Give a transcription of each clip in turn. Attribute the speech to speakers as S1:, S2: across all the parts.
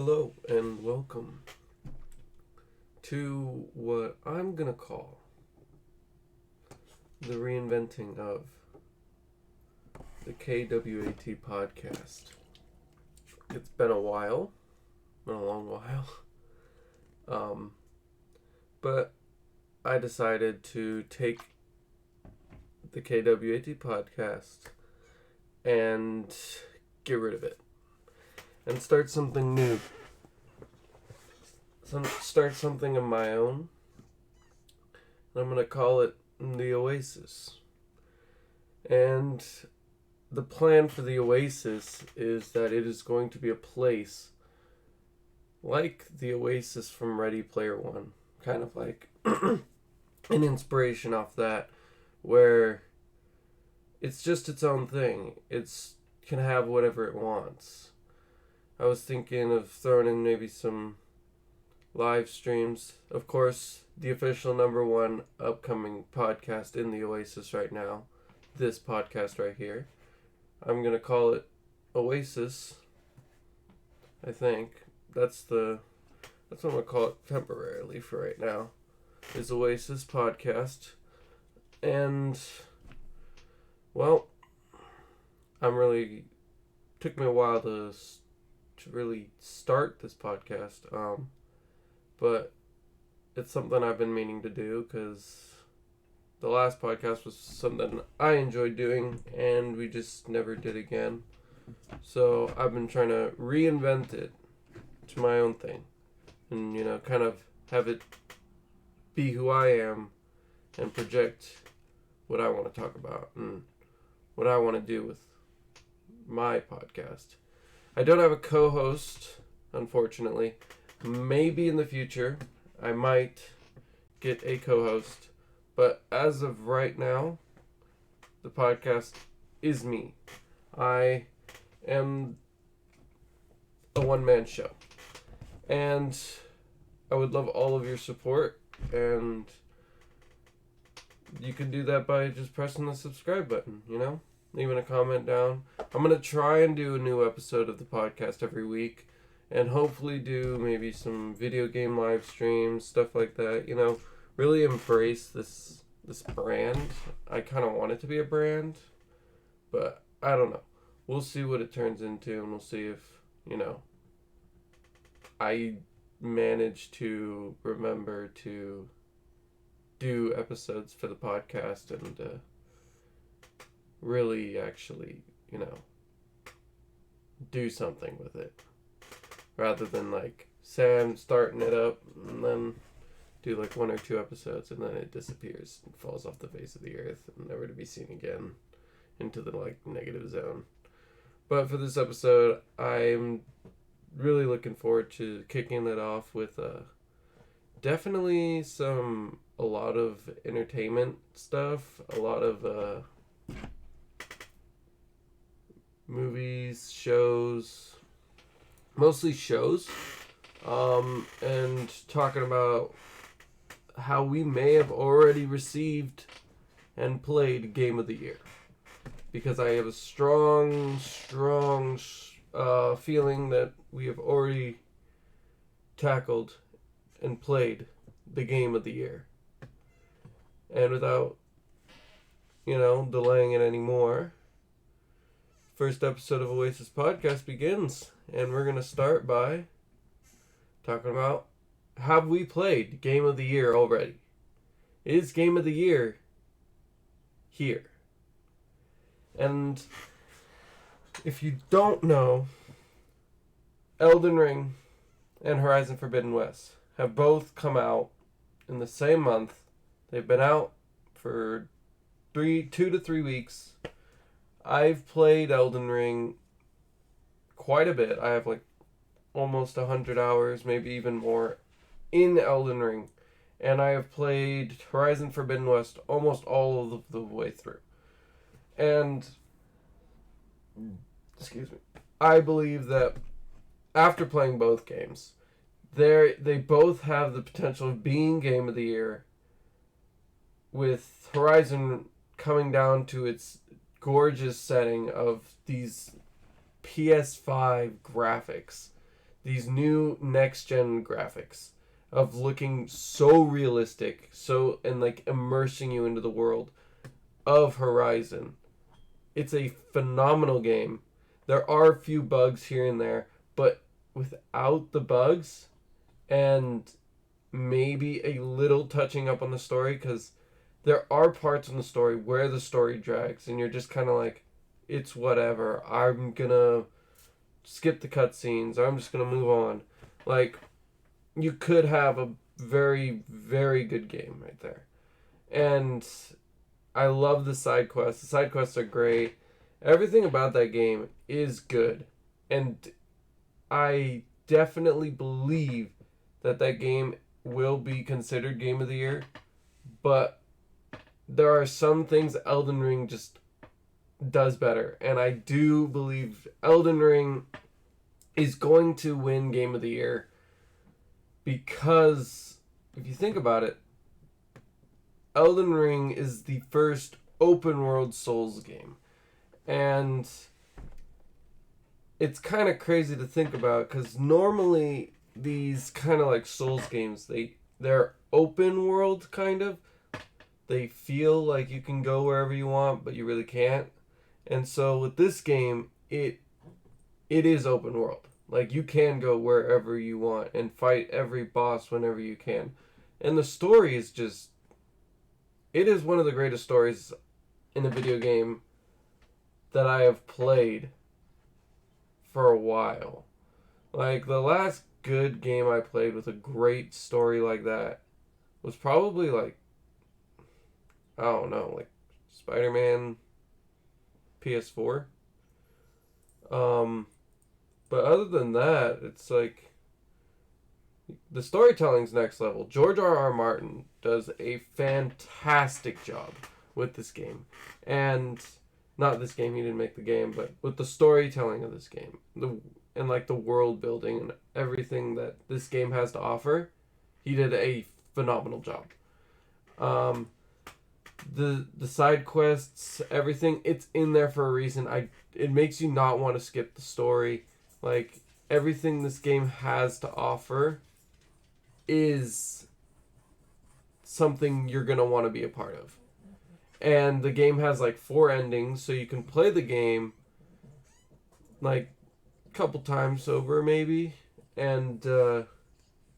S1: Hello and welcome to what I'm gonna call the reinventing of the KWAT podcast. It's been a while, been a long while, but I decided to take the KWAT podcast and get rid of it and start something new. Start something of my own. And I'm going to call it the Oasis. And the plan for the Oasis is that it is going to be a place like the Oasis from Ready Player One. Kind of like an inspiration off that, where it's just its own thing. It's can have whatever it wants. I was thinking of throwing in maybe some live streams. Of course, the official number one upcoming podcast in the Oasis right now, this podcast right here. I'm going to call it Oasis. I think that's what I'm going to call it temporarily for right now. Is Oasis podcast. And well, took me a while to really start this podcast, but it's something I've been meaning to do because the last podcast was something I enjoyed doing and we just never did again. So I've been trying to reinvent it to my own thing and, kind of have it be who I am and project what I want to talk about and what I want to do with my podcast. I don't have a co-host, unfortunately. Maybe in the future, I might get a co-host. But as of right now, the podcast is me. I am a one-man show. And I would love all of your support. And you can do that by just pressing the subscribe button, leaving a comment down. I'm going to try and do a new episode of the podcast every week and hopefully do maybe some video game live streams, stuff like that, really embrace this brand. I kind of want it to be a brand, but I don't know. We'll see what it turns into and we'll see if, I manage to remember to do episodes for the podcast and really actually, do something with it. Rather than say I'm starting it up and then do one or two episodes and then it disappears and falls off the face of the earth and never to be seen again into the negative zone. But for this episode, I'm really looking forward to kicking it off with definitely a lot of entertainment stuff, a lot of movies, shows, mostly shows, and talking about how we may have already received and played Game of the Year. Because I have a strong feeling that we have already tackled and played the Game of the Year. And without, delaying it anymore, first episode of Oasis podcast begins, and we're going to start by talking about, have we played Game of the Year already? Is Game of the Year here? And if you don't know, Elden Ring and Horizon Forbidden West have both come out in the same month. They've been out for 2 to 3 weeks. I've played Elden Ring quite a bit. I have almost 100 hours, maybe even more, in Elden Ring. And I have played Horizon Forbidden West almost all of the way through. And, I believe that after playing both games, they both have the potential of being Game of the Year, with Horizon coming down to its gorgeous setting of these PS5 graphics, these new next-gen graphics of looking so realistic, and like immersing you into the world of Horizon. It's a phenomenal game. There are a few bugs here and there, but without the bugs and maybe a little touching up on the story, because there are parts in the story where the story drags and you're just kind of like, it's whatever. I'm gonna skip the cutscenes. I'm just gonna move on. Like, you could have a very, very good game right there. And I love the side quests. The side quests are great. Everything about that game is good. And I definitely believe that game will be considered Game of the Year. But there are some things Elden Ring just does better. And I do believe Elden Ring is going to win Game of the Year. Because, if you think about it, Elden Ring is the first open world Souls game. And it's kind of crazy to think about, because normally these kind of like Souls games, they're open world kind of. They feel like you can go wherever you want, but you really can't. And so with this game, it is open world. Like, you can go wherever you want and fight every boss whenever you can. And the story is just... It is one of the greatest stories in a video game that I have played for a while. Like, the last good game I played with a great story like that was probably, like, I don't know, like Spider-Man PS4. But other than that, it's like the storytelling's next level. George R.R. Martin does a fantastic job with this game. And not this game, he didn't make the game, but with the storytelling of this game. And like the world building and everything that this game has to offer, he did a phenomenal job. The side quests, everything, it's in there for a reason. It makes you not want to skip the story. Like, everything this game has to offer is something you're going to want to be a part of. And the game has like 4 endings, so you can play the game like a couple times over maybe, and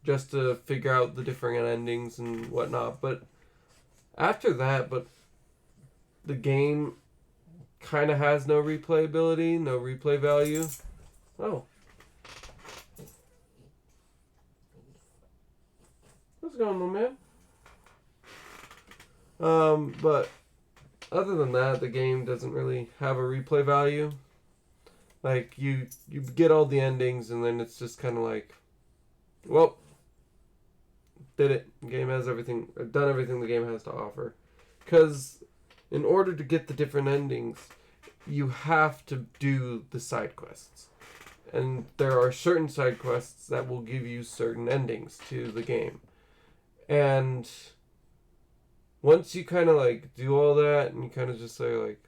S1: just to figure out the different endings and whatnot. But after that, the game kind of has no replayability, no replay value. Oh. What's going on, man? But other than that, the game doesn't really have a replay value. Like, you get all the endings, and then it's just kind of like, well, did it. The game has everything, done everything the game has to offer. Because in order to get the different endings, you have to do the side quests. And there are certain side quests that will give you certain endings to the game. And once you kind of like do all that, and you kind of just say like,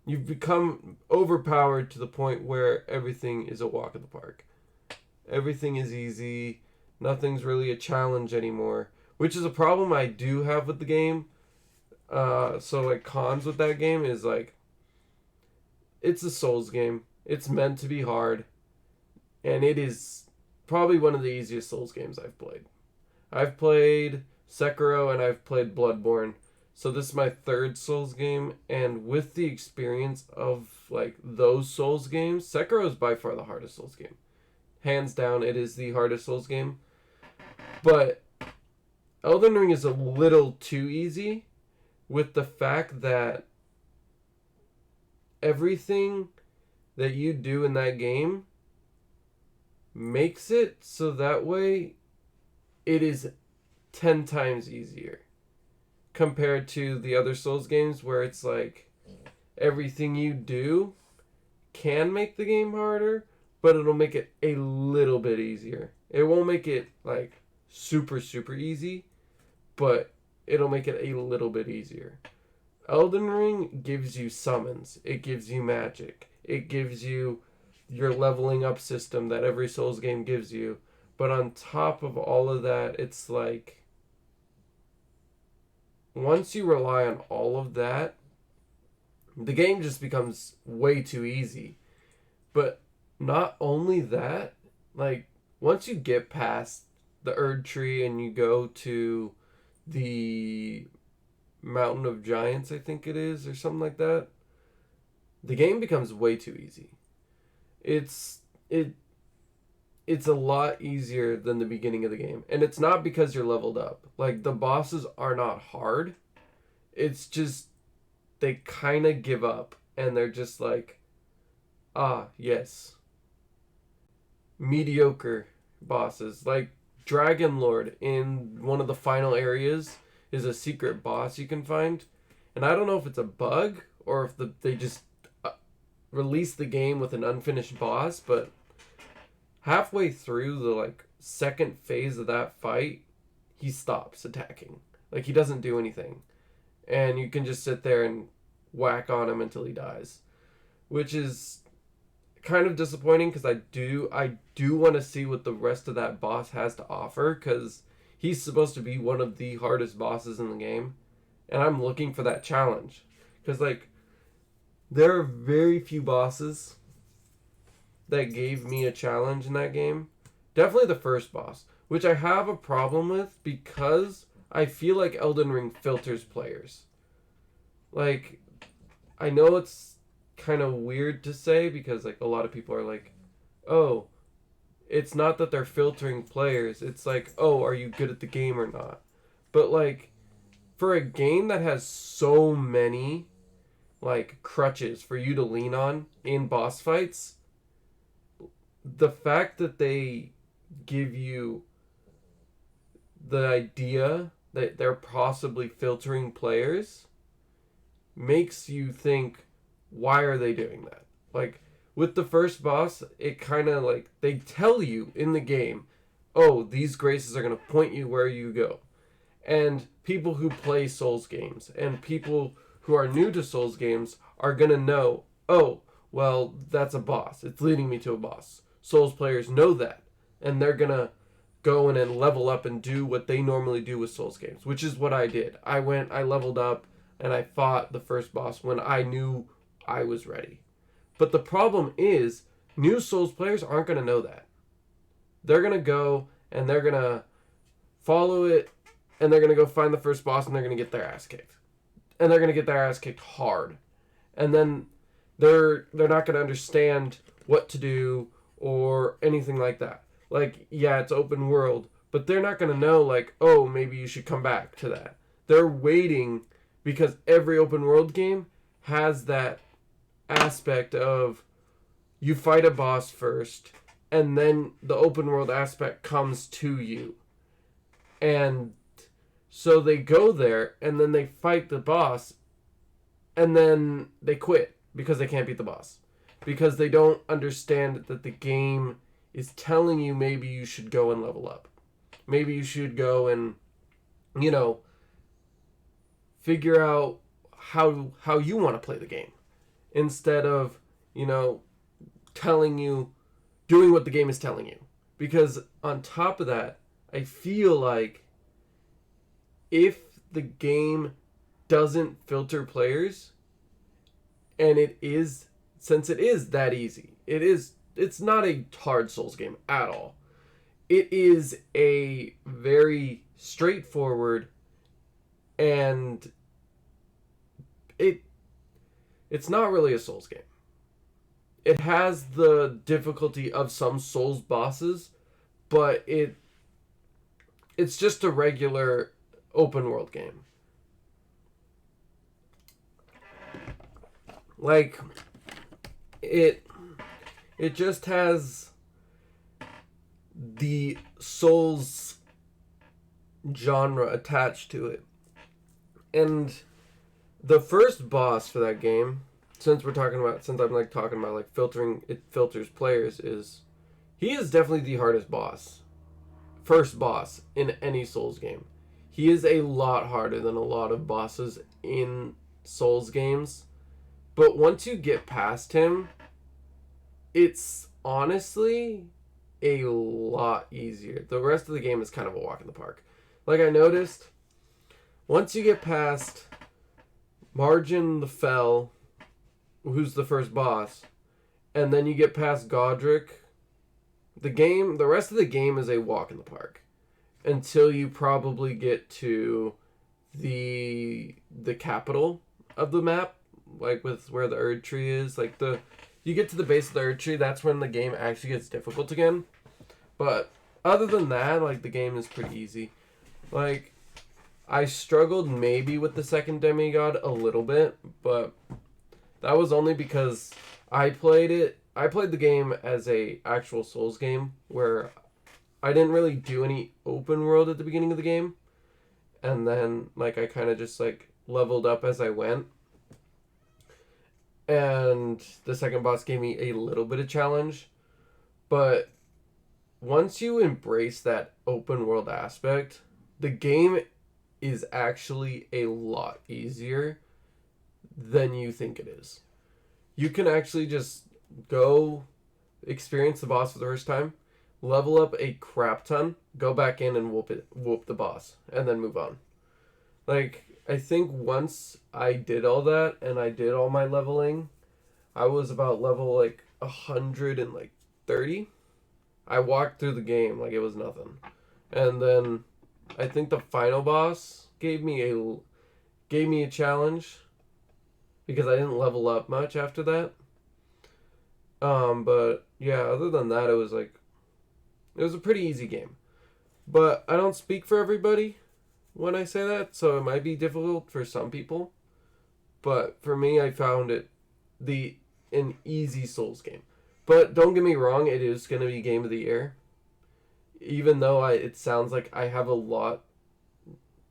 S1: you've become overpowered to the point where everything is a walk in the park. Everything is easy. Nothing's really a challenge anymore, which is a problem I do have with the game. So like cons with that game is like, it's a Souls game. It's meant to be hard. And it is probably one of the easiest Souls games I've played. I've played Sekiro and I've played Bloodborne. So this is my 3rd Souls game. And with the experience of like those Souls games, Sekiro is by far the hardest Souls game. Hands down, it is the hardest Souls game. But Elden Ring is a little too easy with the fact that everything that you do in that game makes it so that way it is 10 times easier compared to the other Souls games where it's like everything you do can make the game harder, but it'll make it a little bit easier. It won't make it like super, super easy, but it'll make it a little bit easier. Elden Ring gives you summons. It gives you magic. It gives you your leveling up system that every Souls game gives you. But on top of all of that, it's like once you rely on all of that, the game just becomes way too easy. But not only that, like once you get past the Erd Tree and you go to the Mountain of Giants, I think it is, or something like that, the game becomes way too easy. It's a lot easier than the beginning of the game. And it's not because you're leveled up. Like, the bosses are not hard. It's just, they kind of give up. And they're just like, yes. Mediocre bosses. Like, Dragon Lord in one of the final areas is a secret boss you can find. And I don't know if it's a bug or if they just release the game with an unfinished boss, but halfway through the like second phase of that fight, he stops attacking. Like, he doesn't do anything. And you can just sit there and whack on him until he dies. Which is kind of disappointing because I do want to see what the rest of that boss has to offer, because he's supposed to be one of the hardest bosses in the game. And I'm looking for that challenge. Because, like, there are very few bosses that gave me a challenge in that game. Definitely the first boss, which I have a problem with because I feel like Elden Ring filters players. Like, I know it's kind of weird to say because like a lot of people are like, oh, it's not that they're filtering players. It's like, oh, are you good at the game or not? But like, for a game that has so many like crutches for you to lean on in boss fights, the fact that they give you the idea that they're possibly filtering players makes you think, why are they doing that? Like, with the first boss, it kind of like, they tell you in the game, oh, these graces are going to point you where you go. And people who play Souls games and people who are new to Souls games are going to know, oh, well, that's a boss. It's leading me to a boss. Souls players know that. And they're going to go in and level up and do what they normally do with Souls games, which is what I did. I leveled up, and I fought the first boss when I knew I was ready. But the problem is, new Souls players aren't going to know that. They're going to go, and they're going to follow it, and they're going to go find the first boss, and they're going to get their ass kicked. And they're going to get their ass kicked hard. And then they're not going to understand what to do or anything like that. Like, yeah, it's open world, but they're not going to know, like, oh, maybe you should come back to that. They're waiting because every open world game has that aspect of you fight a boss first, and then the open world aspect comes to you. And so they go there, and then they fight the boss, and then they quit because they can't beat the boss. Because they don't understand that the game is telling you maybe you should go and level up. Maybe you should go and, you know, figure out how you want to play the game. Instead of, you know, doing what the game is telling you. Because on top of that, I feel like if the game doesn't filter players, and since it is that easy, it's not a hard Souls game at all. It is a very straightforward, and it's not really a Souls game. It has the difficulty of some Souls bosses, but it's just a regular open world game. Like, it just has the Souls genre attached to it. And the first boss for that game, since I'm talking about like filtering, it filters players, he is definitely the hardest boss. First boss in any Souls game. He is a lot harder than a lot of bosses in Souls games. But once you get past him, it's honestly a lot easier. The rest of the game is kind of a walk in the park. Like I noticed, once you get past Margin the Fell, who's the first boss, and then you get past Godric, the rest of the game is a walk in the park until you probably get to the capital of the map, like with where the Erd Tree is. Like you get to the base of the Erd Tree, that's when the game actually gets difficult again. But other than that, like the game is pretty easy. Like I struggled maybe with the second demigod a little bit, but that was only because I played the game as a actual Souls game where I didn't really do any open world at the beginning of the game. And then like I kind of just like leveled up as I went. And the second boss gave me a little bit of challenge. But once you embrace that open world aspect, the game is actually a lot easier than you think it is. You can actually just go experience the boss for the first time, level up a crap ton, go back in and whoop the boss, and then move on. Like, I think once I did all that and I did all my leveling, I was about level like 130. I walked through the game like it was nothing. And then I think the final boss gave me a challenge because I didn't level up much after that. But yeah, other than that, it was a pretty easy game. But I don't speak for everybody when I say that, so it might be difficult for some people. But for me, I found it an easy Souls game. But don't get me wrong, it is going to be Game of the Year. Even though it sounds like I have a lot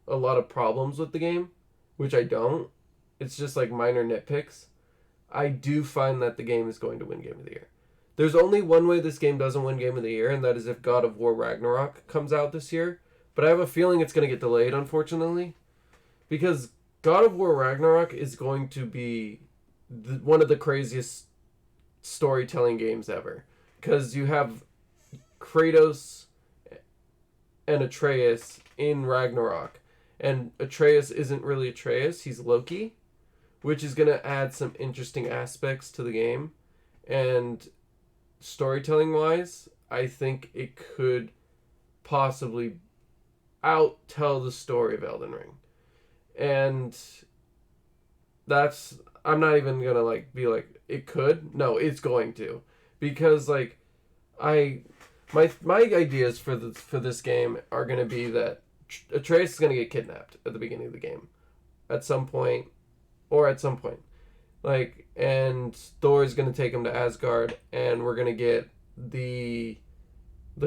S1: of problems with the game, which I don't. It's just like minor nitpicks. I do find that the game is going to win Game of the Year. There's only one way this game doesn't win Game of the Year, and that is if God of War Ragnarok comes out this year. But I have a feeling it's going to get delayed, unfortunately. Because God of War Ragnarok is going to be one of the craziest storytelling games ever. Because you have Kratos and Atreus in Ragnarok. And Atreus isn't really Atreus, he's Loki. Which is going to add some interesting aspects to the game. And storytelling-wise, I think it could possibly outtell the story of Elden Ring. And I'm not even going to be like, it could. No, it's going to. Because, like, my ideas for this game are going to be that Atreus is going to get kidnapped at the beginning of the game. At some point. Like, and Thor is going to take him to Asgard, and we're going to get the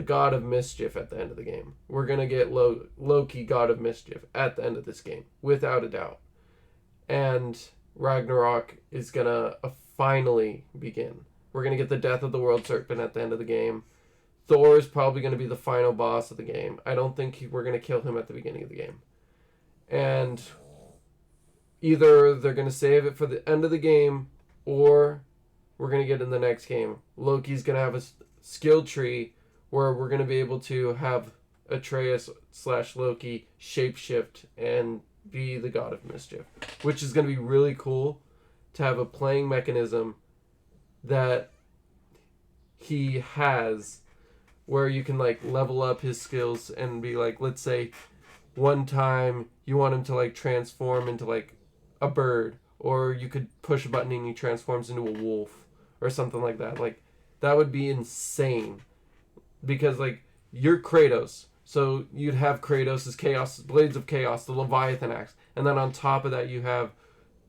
S1: God of Mischief at the end of the game. We're going to get Loki, God of Mischief, at the end of this game, without a doubt. And Ragnarok is going to finally begin. We're going to get the death of the World Serpent at the end of the game. Thor is probably going to be the final boss of the game. I don't think we're going to kill him at the beginning of the game. And either they're going to save it for the end of the game, or we're going to get in the next game. Loki's going to have a skill tree where we're going to be able to have Atreus/Loki shapeshift and be the God of Mischief, which is going to be really cool to have a playing mechanism that he has where you can like level up his skills and be like, let's say one time you want him to like transform into like a bird, or you could push a button and he transforms into a wolf or something like that. Like, that would be insane because like you're Kratos, so you'd have Kratos' Chaos Blades of Chaos, the Leviathan axe, and then on top of that you have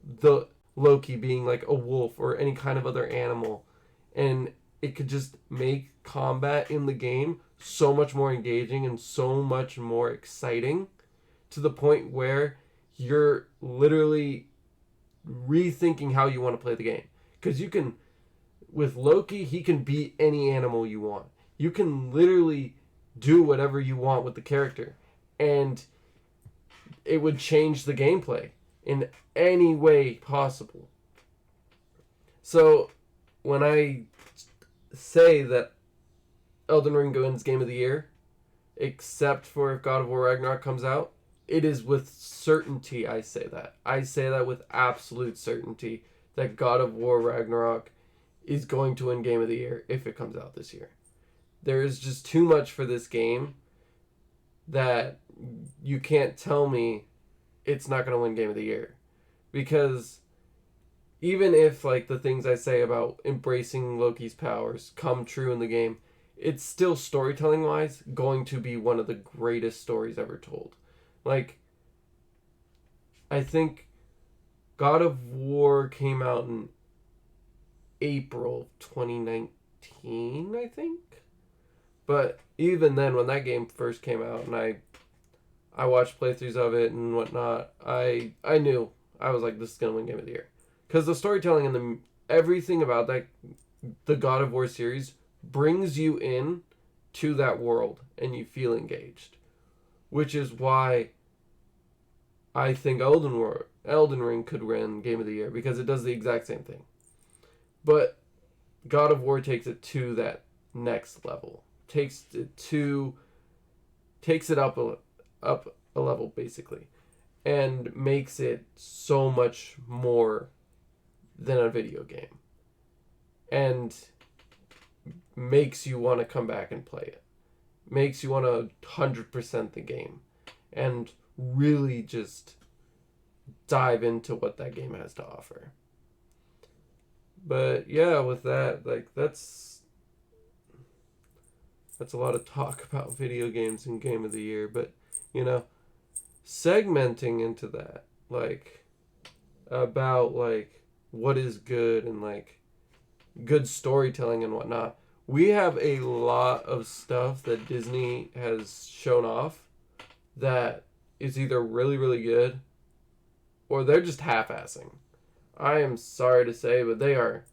S1: the Loki being like a wolf or any kind of other animal, and it could just make combat in the game so much more engaging and so much more exciting to the point where you're literally rethinking how you want to play the game. Because you can, with Loki, he can be any animal you want. You can literally do whatever you want with the character. And it would change the gameplay in any way possible. So, when I say that Elden Ring wins Game of the Year, except for if God of War Ragnarok comes out. It is with certainty I say that. I say that with absolute certainty that God of War Ragnarok is going to win Game of the Year if it comes out this year. There is just too much for this game that you can't tell me it's not going to win Game of the Year. Because even if like the things I say about embracing Loki's powers come true in the game, it's still storytelling wise going to be one of the greatest stories ever told. Like, I think God of War came out in April 2019, I think. But even then, when that game first came out, and I watched playthroughs of it and whatnot, I knew. I was like, this is going to win Game of the Year. Because the storytelling and everything about that, the God of War series, brings you in to that world, and you feel engaged. Which is why I think Elden Ring could win Game of the Year, because it does the exact same thing. But God of War takes it to that next level. Takes it up a level, basically, and makes it so much more than a video game, and makes you want to come back and play it, makes you want to 100% the game, and really just dive into what that game has to offer. But yeah, with that, like, that's a lot of talk about video games and Game of the Year. But, you know, segmenting into that, like, about, like, what is good and, like, good storytelling and whatnot. We have a lot of stuff that Disney has shown off that is either really, really good or they're just half-assing. I am sorry to say, but they are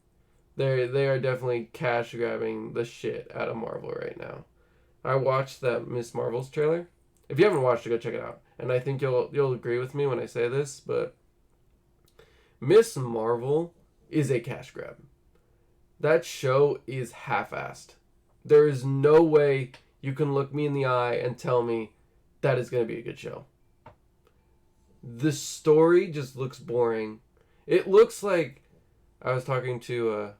S1: definitely cash grabbing the shit out of Marvel right now. I watched that Miss Marvel's trailer. If you haven't watched it, go check it out. And I think you'll agree with me when I say this, but Miss Marvel is a cash grab. That show is half-assed. There is no way you can look me in the eye and tell me that is going to be a good show. The story just looks boring. It looks like I was talking to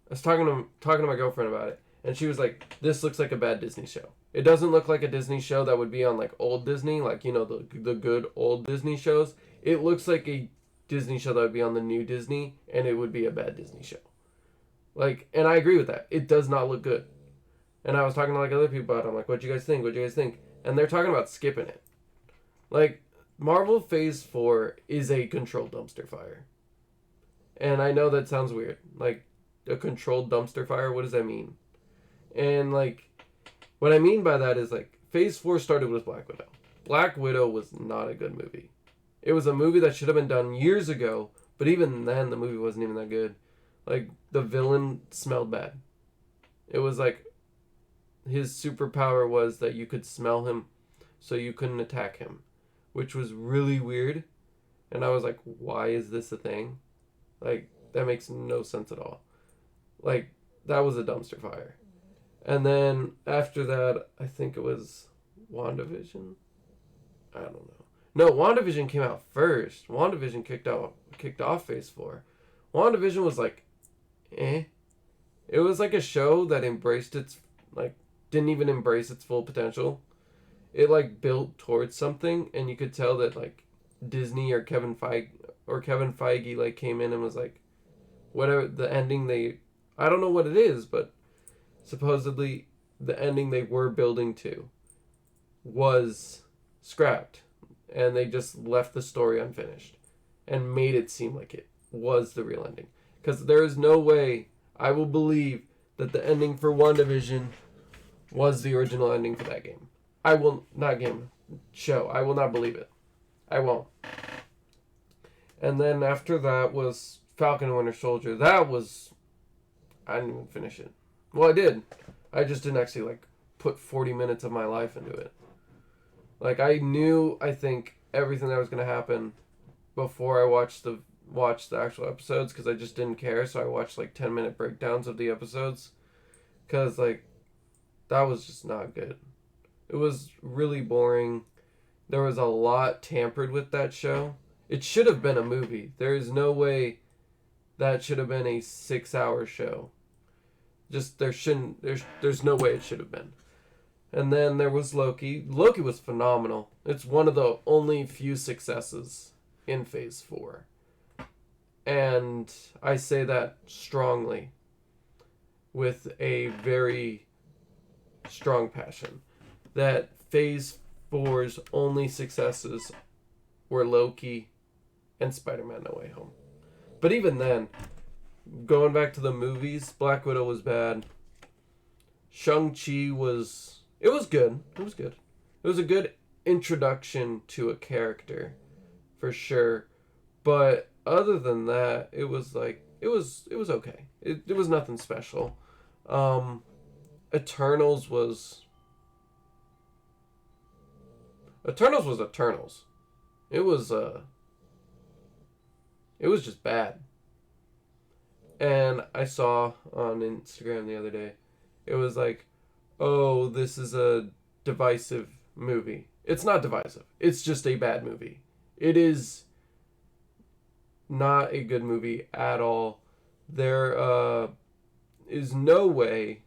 S1: my girlfriend about it, and she was like, "This looks like a bad Disney show. It doesn't look like a Disney show that would be on like old Disney, like, you know, the good old Disney shows. It looks like a Disney show that would be on the new Disney, and it would be a bad Disney show." Like, and I agree with that. It does not look good. And I was talking to like other people about it. I'm like, "What do you guys think? What do you guys think?" And they're talking about skipping it. Like, Marvel Phase 4 is a controlled dumpster fire. And I know that sounds weird. Like, a controlled dumpster fire, what does that mean? And, like, what I mean by that is, like, Phase 4 started with Black Widow. Black Widow was not a good movie. It was a movie that should have been done years ago, but even then, the movie wasn't even that good. Like, the villain smelled bad. It was like, his superpower was that you could smell him, so you couldn't attack him, which was really weird. And I was like, why is this a thing? Like, that makes no sense at all. Like, that was a dumpster fire. And then after that, I think it was WandaVision. I don't know. No, WandaVision came out first. WandaVision kicked off Phase 4. WandaVision was like, eh. It was like a show that embraced its, like, didn't even embrace its full potential. It, like, built towards something, and you could tell that, like, Disney or Kevin Feige, like, came in and was like, whatever the ending I don't know what it is, but supposedly the ending they were building to was scrapped, and they just left the story unfinished and made it seem like it was the real ending. Because there is no way I will believe that the ending for WandaVision was the original ending for that game. I will not show. I will not believe it. I won't. And then after that was Falcon and Winter Soldier. I didn't even finish it. Well, I did. I just didn't actually, like, put 40 minutes of my life into it. Like, I knew, I think, everything that was going to happen before I watched watch the actual episodes because I just didn't care. So I watched like 10-minute breakdowns of the episodes because like that was just not good. It was really boring. There was a lot tampered with that show. It should have been a movie. There is no way that should have been a 6-hour show. Just there's no way it should have been. And then there was Loki. Loki was phenomenal. It's one of the only few successes in Phase 4. And I say that strongly with a very strong passion. That Phase 4's only successes were Loki and Spider-Man No Way Home. But even then, going back to the movies, Black Widow was bad. Shang-Chi was... It was good. It was good. It was a good introduction to a character, for sure. But other than that, it was like... It was okay. It was nothing special. Eternals was... Eternals was Eternals. It was just bad. And I saw on Instagram the other day, it was like, oh, this is a divisive movie. It's not divisive. It's just a bad movie. It is not a good movie at all. There is no way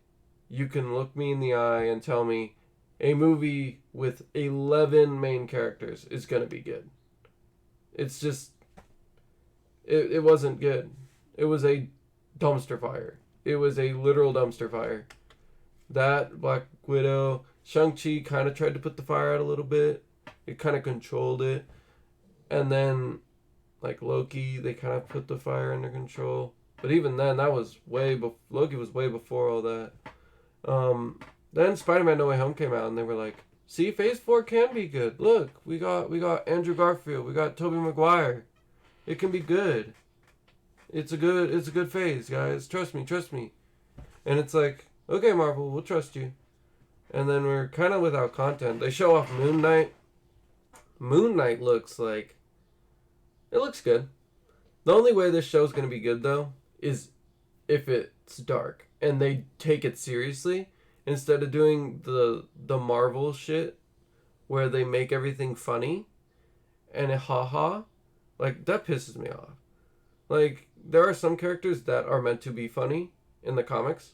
S1: you can look me in the eye and tell me a movie with 11 main characters is going to be good. It's just... It wasn't good. It was a dumpster fire. It was a literal dumpster fire. That, Black Widow, Shang-Chi kind of tried to put the fire out a little bit. It kind of controlled it. And then, like, Loki, they kind of put the fire under control. But even then, that was Loki was way before all that. Then Spider-Man No Way Home came out, and they were like, see, Phase 4 can be good. Look, we got Andrew Garfield. We got Tobey Maguire. It can be good. It's a good phase, guys. Trust me. And it's like, okay, Marvel, we'll trust you. And then we're kind of without content. They show off Moon Knight. Moon Knight looks like... It looks good. The only way this show's going to be good, though, is if it's dark. And they take it seriously. Instead of doing the Marvel shit, where they make everything funny. And haha. Like, that pisses me off. Like, there are some characters that are meant to be funny in the comics.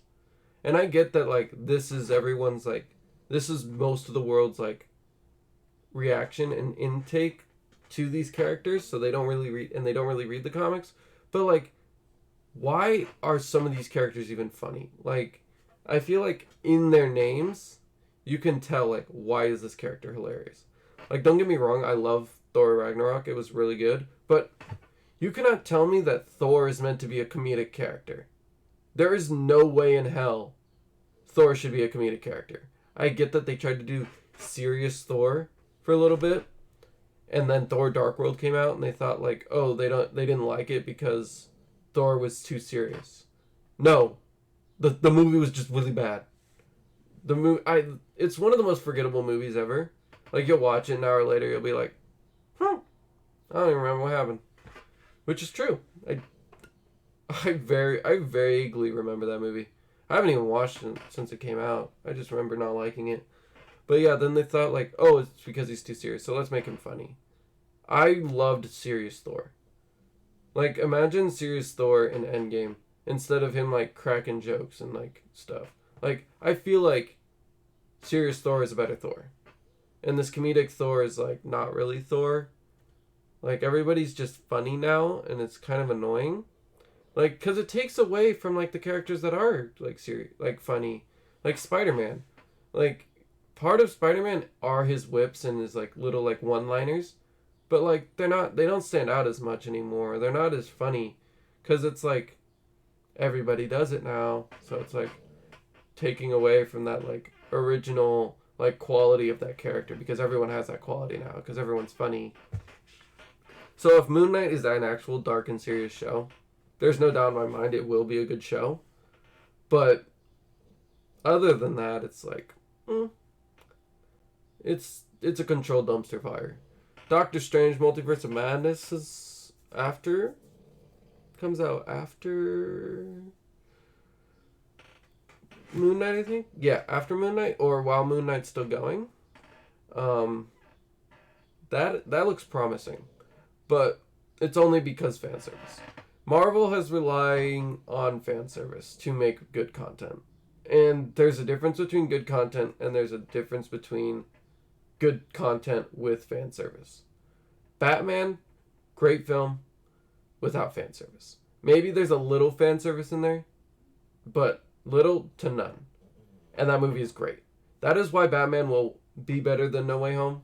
S1: And I get that, like, this is everyone's, like, this is most of the world's, like, reaction and intake to these characters. So they don't really read the comics. But, like, why are some of these characters even funny? Like, I feel like in their names, you can tell, like, why is this character hilarious? Like, don't get me wrong, I love Thor Ragnarok. It was really good. But you cannot tell me that Thor is meant to be a comedic character. There is no way in hell Thor should be a comedic character. I get that they tried to do serious Thor for a little bit, and then Thor Dark World came out, and they thought, like, oh, they didn't like it because Thor was too serious. No, the movie was just really bad. It's one of the most forgettable movies ever. Like, you'll watch it an hour later, you'll be like, I don't even remember what happened. Which is true. I vaguely remember that movie. I haven't even watched it since it came out. I just remember not liking it. But yeah, then they thought, like, oh, it's because he's too serious, so let's make him funny. I loved serious Thor. Like, imagine serious Thor in Endgame instead of him, like, cracking jokes and, like, stuff. Like, I feel like serious Thor is a better Thor. And this comedic Thor is, like, not really Thor. Like, everybody's just funny now, and it's kind of annoying. Like, because it takes away from, like, the characters that are, like, like, funny. Like, Spider-Man. Like, part of Spider-Man are his whips and his, like, little, like, one-liners. But, like, they don't stand out as much anymore. They're not as funny. Because it's, like, everybody does it now. So it's, like, taking away from that, like, original, like, quality of that character. Because everyone has that quality now. Because everyone's funny. So if Moon Knight is an actual dark and serious show, there's no doubt in my mind it will be a good show. But other than that, it's like, it's a controlled dumpster fire. Doctor Strange Multiverse of Madness is after, comes out after Moon Knight, I think. Yeah, after Moon Knight or while Moon Knight's still going. That looks promising, but it's only because fan service. Marvel has relying on fan service to make good content. And there's a difference between good content and there's a difference between good content with fan service. Batman, great film without fan service. Maybe there's a little fan service in there, but little to none. And that movie is great. That is why Batman will be better than No Way Home.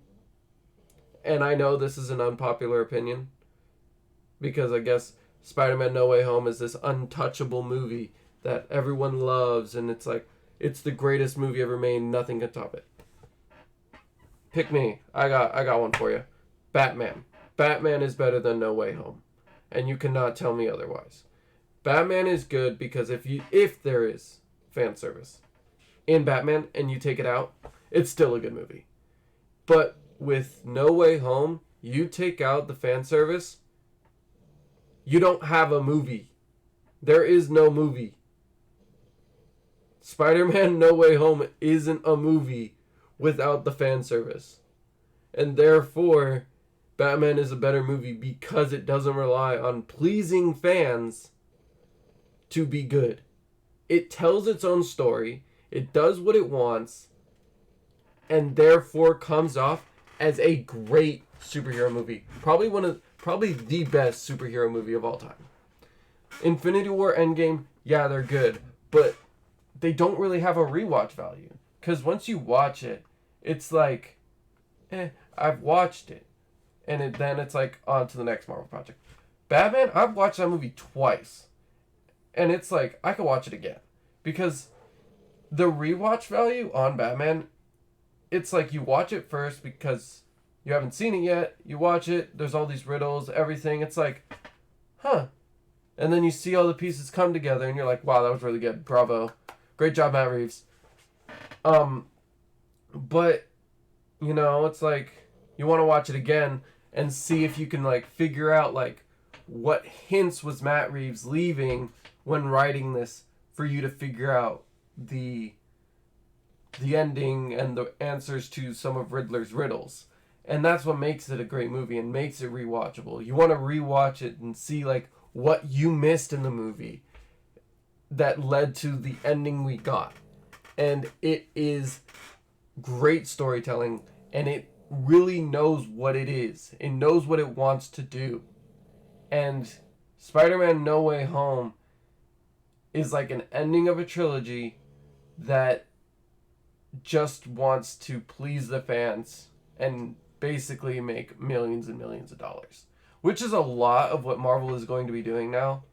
S1: And I know this is an unpopular opinion, because I guess Spider-Man No Way Home is this untouchable movie that everyone loves, and it's like, it's the greatest movie ever made, nothing can top it. Pick me. I got one for you. Batman. Batman is better than No Way Home, and you cannot tell me otherwise. Batman is good because if there is fan service in Batman and you take it out, it's still a good movie. But with No Way Home, you take out the fan service, you don't have a movie. There is no movie. Spider-Man No Way Home isn't a movie without the fan service. And therefore, Batman is a better movie because it doesn't rely on pleasing fans to be good. It tells its own story, it does what it wants, and therefore comes off as a great superhero movie. Probably the best superhero movie of all time. Infinity War, Endgame, yeah, they're good, but they don't really have a rewatch value. Because once you watch it, it's like, I've watched it. And then it's like, on to the next Marvel project. Batman, I've watched that movie twice. And it's like, I could watch it again. Because the rewatch value on Batman, it's like you watch it first because you haven't seen it yet. You watch it, there's all these riddles, everything. It's like, huh. And then you see all the pieces come together and you're like, wow, that was really good. Bravo. Great job, Matt Reeves. But, you know, it's like, you want to watch it again and see if you can, like, figure out, like, what hints was Matt Reeves leaving when writing this for you to figure out the ending and the answers to some of Riddler's riddles. And that's what makes it a great movie and makes it rewatchable. You want to rewatch it and see, like, what you missed in the movie that led to the ending we got. And it is great storytelling, and it really knows what it is. It knows what it wants to do. And Spider-Man No Way Home is like an ending of a trilogy that just wants to please the fans and basically make millions and millions of dollars. Which is a lot of what Marvel is going to be doing now.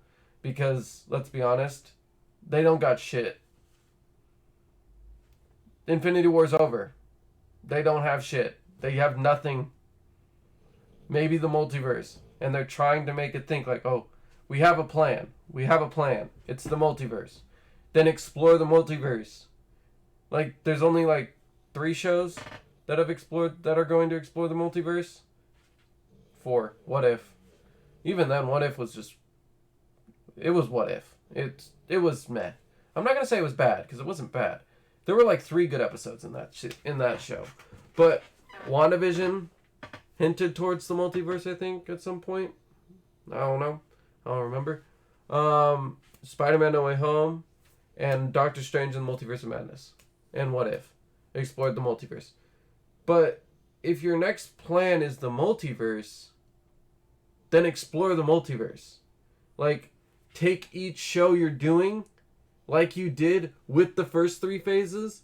S1: Because, let's be honest, they don't got shit. Infinity War's over. They don't have shit. They have nothing. Maybe the multiverse. And they're trying to make it think like, oh, we have a plan. We have a plan. It's the multiverse. Then explore the multiverse. Like, there's only like 3 shows that are going to explore the multiverse. 4. What If. Even then, What If was just... It was What If. It was meh. I'm not going to say it was bad, because it wasn't bad. There were like 3 good episodes in that show. But WandaVision hinted towards the multiverse, I think, at some point. I don't know. I don't remember. Spider-Man No Way Home and Doctor Strange and the Multiverse of Madness. And What If. Explored the multiverse. But if your next plan is the multiverse, then explore the multiverse. Like, take each show you're doing, like you did with the first 3 phases,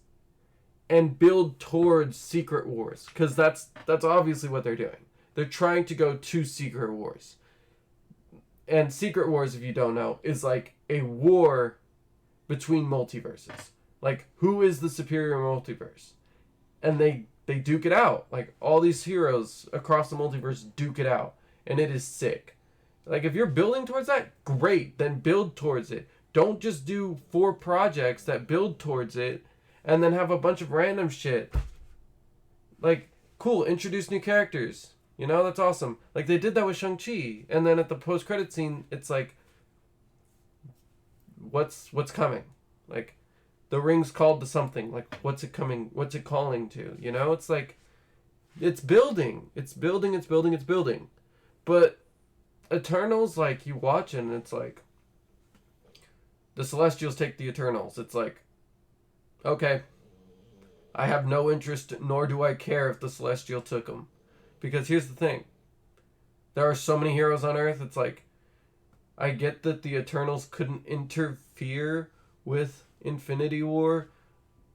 S1: and build towards Secret Wars. Because that's obviously what they're doing. They're trying to go to Secret Wars. And Secret Wars, if you don't know, is like a war between multiverses. Like, who is the superior multiverse? And they duke it out. Like, all these heroes across the multiverse duke it out. And it is sick. Like, if you're building towards that, great. Then build towards it. Don't just do 4 projects that build towards it and then have a bunch of random shit. Like, cool, introduce new characters. You know, that's awesome. Like, they did that with Shang-Chi. And then at the post-credit scene, it's like, what's coming? Like, the ring's called to something. Like, what's it coming? What's it calling to? You know, it's like, it's building. It's building, it's building, it's building. But Eternals, like, you watch it and it's like, the Celestials take the Eternals. It's like, okay, I have no interest, nor do I care if the Celestial took them. Because here's the thing. There are so many heroes on Earth, it's like, I get that the Eternals couldn't interfere with Infinity War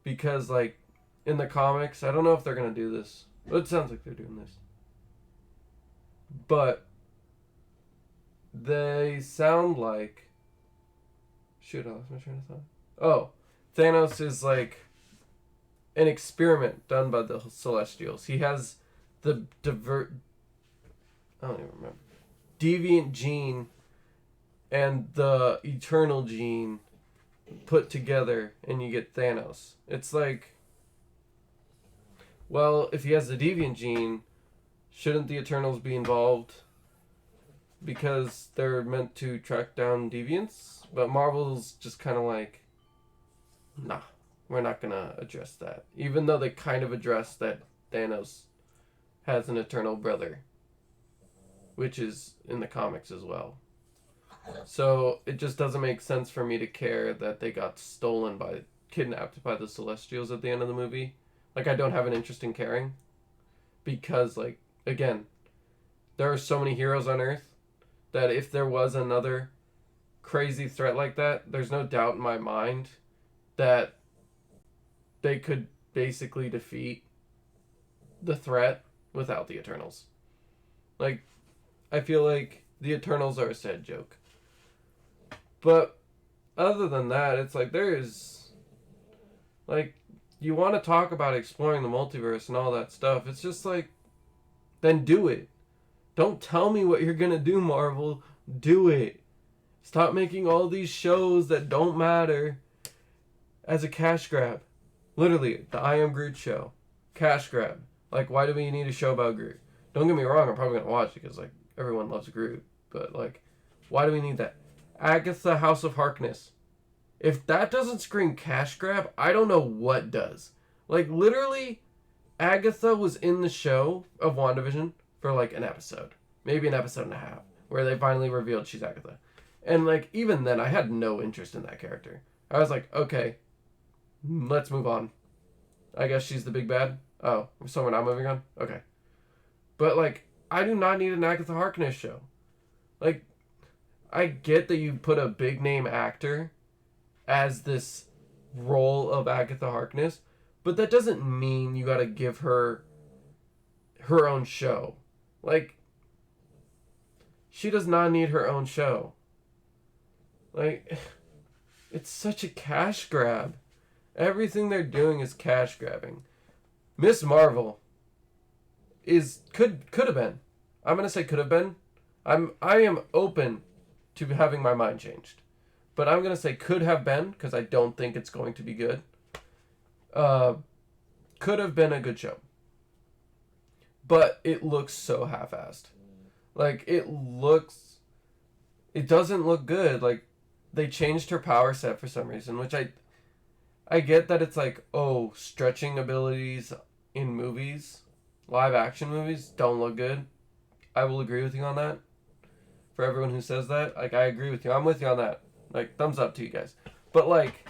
S1: because, like, in the comics, I don't know if they're going to do this. But it sounds like they're doing this. But they sound like... Shoot, I lost my train of thought. Oh, Thanos is like an experiment done by the Celestials. He has the I don't even remember. Deviant gene and the eternal gene put together and you get Thanos. It's like, well, if he has the deviant gene, shouldn't the Eternals be involved because they're meant to track down deviants? But Marvel's just kind of like, nah, we're not going to address that. Even though they kind of address that Thanos has an eternal brother, which is in the comics as well. So it just doesn't make sense for me to care that they got kidnapped by the Celestials at the end of the movie. Like, I don't have an interest in caring. Because, like, again, there are so many heroes on Earth that if there was another crazy threat like that, there's no doubt in my mind that they could basically defeat the threat without the Eternals. Like, I feel like the Eternals are a sad joke. But other than that, it's like there's, like, you want to talk about exploring the multiverse and all that stuff. It's just like, then do it. Don't tell me what you're going to do, Marvel. Do it. Stop making all these shows that don't matter as a cash grab. Literally, the I Am Groot show. Cash grab. Like, why do we need a show about Groot? Don't get me wrong, I'm probably going to watch it because, like, everyone loves Groot. But, like, why do we need that? Agatha House of Harkness. If that doesn't scream cash grab, I don't know what does. Like, literally, Agatha was in the show of WandaVision for, like, an episode. Maybe an episode and a half. Where they finally revealed she's Agatha. And, like, even then, I had no interest in that character. I was like, okay, let's move on. I guess she's the big bad. Oh, so we're not moving on? Okay. But, like, I do not need an Agatha Harkness show. Like, I get that you put a big name actor as this role of Agatha Harkness, but that doesn't mean you gotta give her her own show. Like, she does not need her own show. Like, it's such a cash grab. Everything they're doing is cash grabbing. Miss Marvel could have been. I'm gonna say could have been. I am open to having my mind changed. But I'm going to say could have been, because I don't think it's going to be good. Could have been a good show. But it looks so half-assed. Like, it doesn't look good. Like, they changed her power set for some reason, which I get that it's like, oh, stretching abilities in movies, live action movies, don't look good. I will agree with you on that. For everyone who says that, like, I agree with you. I'm with you on that. Like, thumbs up to you guys. But, like,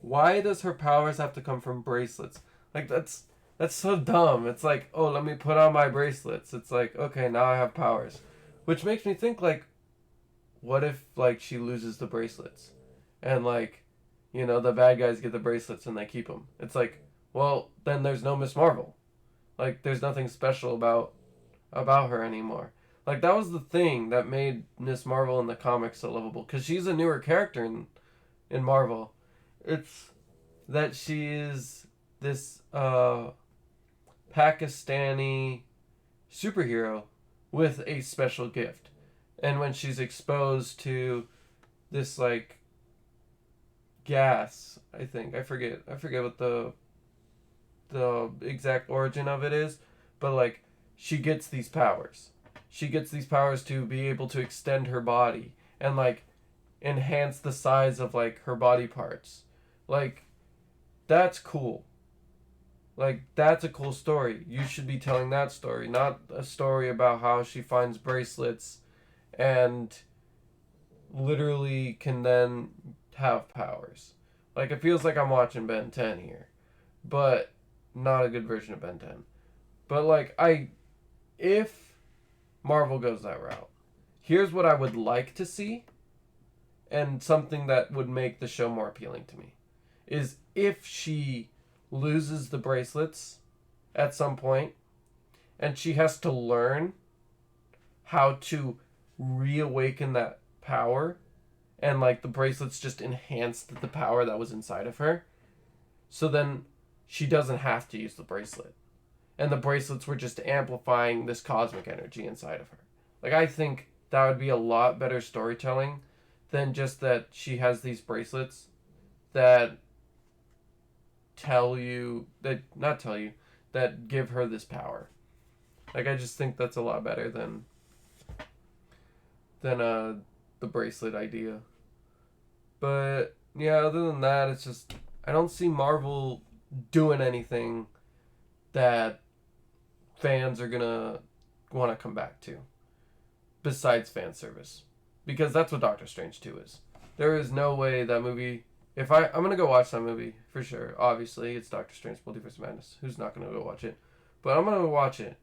S1: why does her powers have to come from bracelets? Like, that's so dumb. It's like, oh, let me put on my bracelets. It's like, okay, now I have powers. Which makes me think, like, what if, like, she loses the bracelets? And, like, you know, the bad guys get the bracelets and they keep them. It's like, well, then there's no Miss Marvel. Like, there's nothing special about her anymore. Like, that was the thing that made Miss Marvel in the comics so lovable. Because she's a newer character in Marvel. It's that she is this Pakistani superhero with a special gift. And when she's exposed to this, like, gas, I think. I forget what the exact origin of it is. But, like, she gets these powers. She gets these powers to be able to extend her body. And, like, enhance the size of like her body parts. Like, that's cool. Like, that's a cool story. You should be telling that story, not a story about how she finds bracelets and literally can then have powers. Like, it feels like I'm watching Ben 10 here, but not a good version of Ben 10. But like, if Marvel goes that route, here's what I would like to see, and something that would make the show more appealing to me, is if she loses the bracelets at some point and she has to learn how to reawaken that power, and like the bracelets just enhanced the power that was inside of her, so then she doesn't have to use the bracelet, and the bracelets were just amplifying this cosmic energy inside of her. Like, I think that would be a lot better storytelling than just that she has these bracelets that that give her this power. Like, I just think that's a lot better than the bracelet idea. But yeah, other than that, it's just, I don't see Marvel doing anything that fans are gonna want to come back to besides fan service, because that's what Doctor Strange 2 is. There is no way that movie, I'm gonna go watch that movie for sure. Obviously, it's Doctor Strange Multiverse of Madness. Who's not gonna go watch it? But I'm gonna watch it,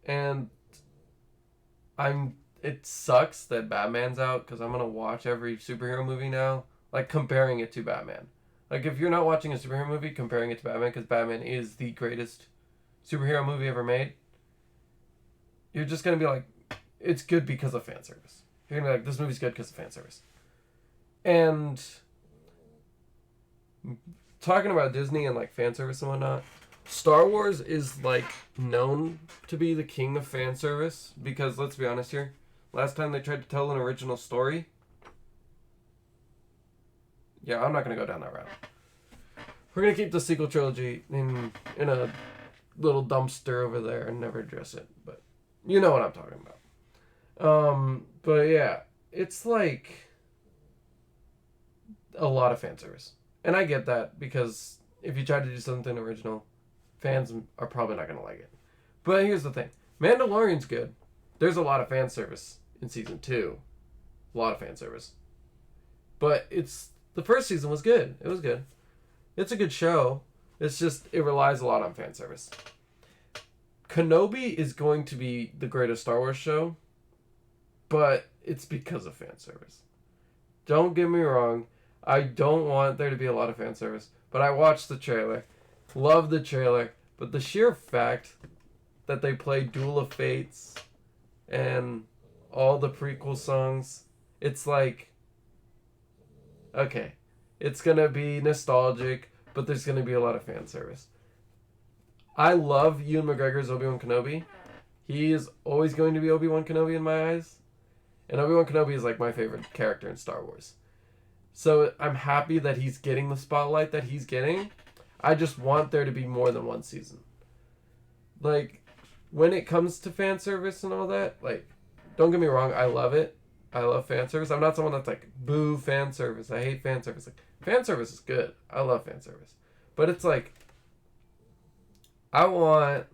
S1: and it sucks that Batman's out, because I'm gonna watch every superhero movie now, like comparing it to Batman. Like, if you're not watching a superhero movie, comparing it to Batman, because Batman is the greatest superhero movie ever made, you're just gonna be like, it's good because of fan service. You're gonna be like, this movie's good because of fan service. And talking about Disney and like fan service and whatnot, Star Wars is like known to be the king of fan service, because let's be honest here, last time they tried to tell an original story, yeah, I'm not gonna go down that route. We're gonna keep the sequel trilogy in a little dumpster over there and never address it, but you know what I'm talking about. But yeah, it's like a lot of fan service. And I get that, because if you try to do something original, fans are probably not going to like it. But here's the thing. Mandalorian's good. There's a lot of fan service in season 2. A lot of fan service. But the first season was good. It was good. It's a good show. It's just, it relies a lot on fan service. Kenobi is going to be the greatest Star Wars show, but it's because of fan service. Don't get me wrong. I don't want there to be a lot of fan service, but I watched the trailer. Love the trailer. But the sheer fact that they play Duel of Fates and all the prequel songs, it's like, okay, it's going to be nostalgic, but there's going to be a lot of fan service. I love Ewan McGregor's Obi-Wan Kenobi. He is always going to be Obi-Wan Kenobi in my eyes. And Obi-Wan Kenobi is like my favorite character in Star Wars. So I'm happy that he's getting the spotlight that he's getting. I just want there to be more than one season. Like, when it comes to fan service and all that, like, don't get me wrong, I love it. I love fan service. I'm not someone that's like, boo fan service. I hate fan service. Like, fan service is good. I love fan service. But it's like, I want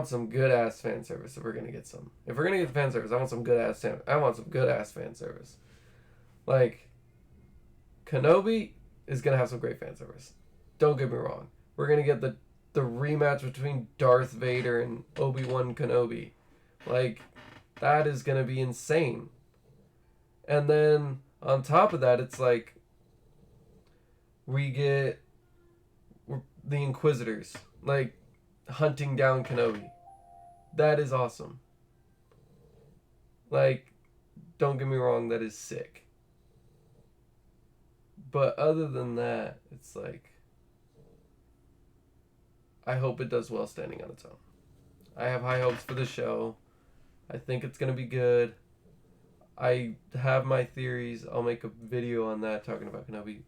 S1: some good ass fan service if we're gonna get some. If we're gonna get fan service, I want some good ass fan service. Like, Kenobi is gonna have some great fan service. Don't get me wrong. We're gonna get the rematch between Darth Vader and Obi-Wan Kenobi. Like, that is gonna be insane. And then on top of that, it's like we get the Inquisitors, like, hunting down Kenobi. That is awesome. Like, don't get me wrong, that is sick. But other than that, it's like, I hope it does well standing on its own. I have high hopes for the show. I think it's going to be good. I have my theories. I'll make a video on that talking about Kenobi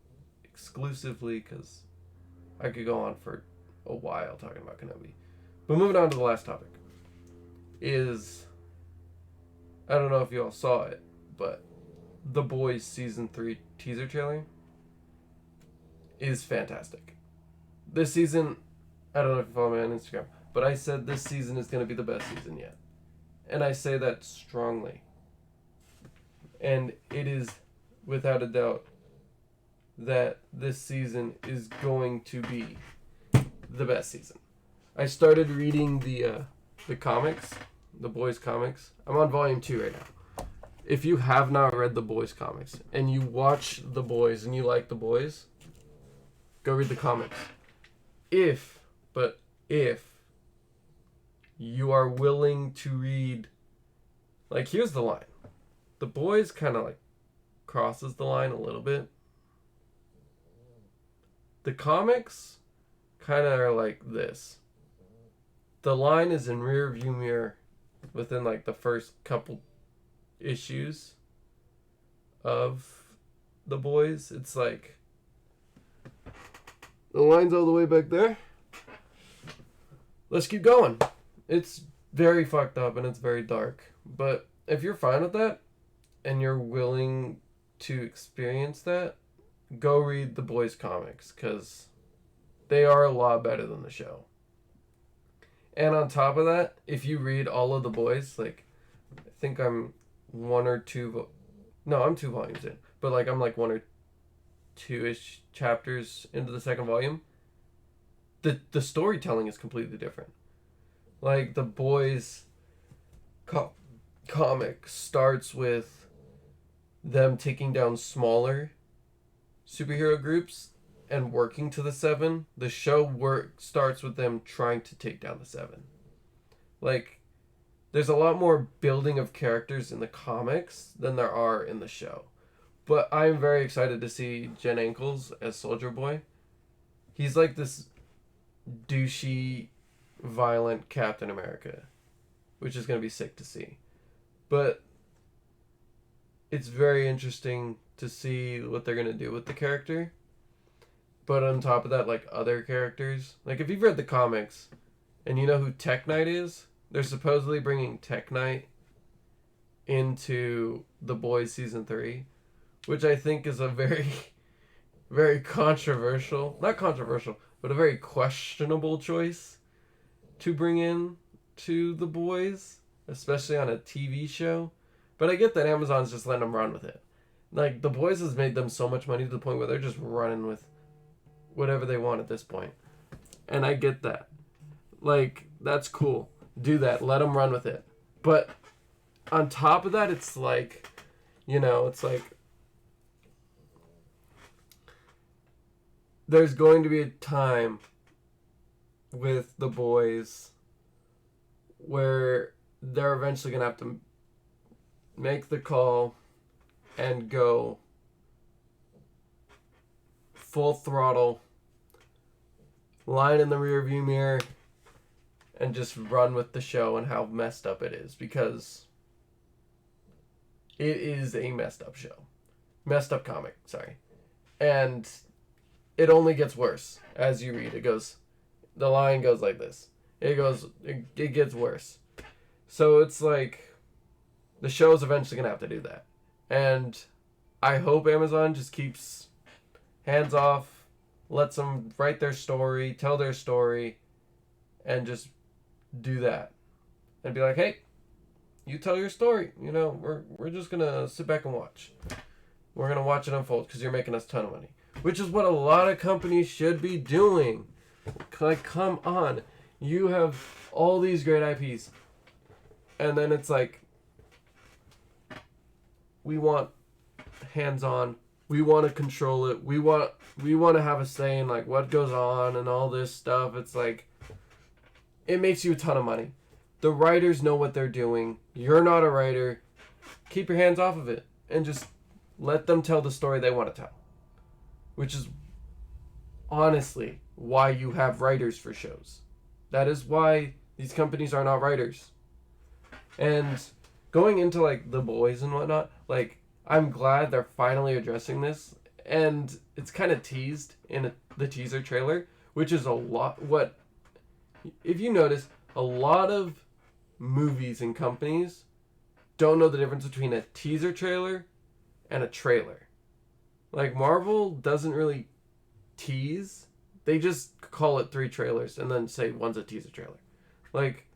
S1: exclusively, because I could go on for a while talking about Kenobi. But moving on to the last topic is, I don't know if you all saw it, but The Boys Season 3 teaser trailer is fantastic. This season, I don't know if you follow me on Instagram, but I said this season is going to be the best season yet. And I say that strongly. And it is, without a doubt, that this season is going to be the best season. I started reading the comics, the Boys comics. I'm on volume 2 right now. If you have not read the Boys comics and you watch the Boys and you like the Boys, go read the comics. If you are willing to read, like, here's the line. The Boys kind of like crosses the line a little bit. The comics kind of are like this. The line is in rear view mirror within like the first couple issues of the Boys. It's like the line's all the way back there. Let's keep going. It's very fucked up and it's very dark. But if you're fine with that and you're willing to experience that, go read the Boys comics, because they are a lot better than the show. And on top of that, if you read all of the Boys, like, I think I'm I'm 2 volumes in, but like I'm like 1 or 2-ish chapters into the second volume. The storytelling is completely different. Like, the Boys comic starts with them taking down smaller superhero groups and working to the 7. The show starts with them trying to take down the 7. Like, there's a lot more building of characters in the comics than there are in the show. But I'm very excited to see Jen Ankles as Soldier Boy. He's like this douchey, violent Captain America, which is going to be sick to see. But it's very interesting to see what they're going to do with the character. But on top of that, like, other characters, like, if you've read the comics and you know who Tech Knight is, they're supposedly bringing Tech Knight into The Boys Season 3, which I think is a very, very not controversial, but a very questionable choice to bring in to The Boys, especially on a TV show. But I get that Amazon's just letting them run with it. Like, The Boys has made them so much money to the point where they're just running with whatever they want at this point. And I get that. Like, that's cool. Do that. Let them run with it. But on top of that, it's like, it's like there's going to be a time with The Boys where they're eventually going to have to make the call and go full throttle, line in the rear view mirror, and just run with the show and how messed up it is, because it is a messed up show. Messed up comic, sorry. And it only gets worse as you read. The line goes like this. It gets worse. So it's like, the show's eventually going to have to do that. And I hope Amazon just keeps hands off, lets them write their story, tell their story, and just do that. And be like, hey, you tell your story. We're just going to sit back and watch. We're going to watch it unfold because you're making us a ton of money. Which is what a lot of companies should be doing. Like, come on. You have all these great IPs. And then it's like, we want hands-on. We want to control it. We want to have a say in, like, what goes on and all this stuff. It's like, it makes you a ton of money. The writers know what they're doing. You're not a writer. Keep your hands off of it and just let them tell the story they want to tell. Which is honestly why you have writers for shows. That is why these companies are not writers. And going into, like, The Boys and whatnot, like, I'm glad they're finally addressing this. And it's kind of teased in the teaser trailer, which is a lot. If you notice, a lot of movies and companies don't know the difference between a teaser trailer and a trailer. Like, Marvel doesn't really tease. They just call it 3 trailers and then say one's a teaser trailer. Like,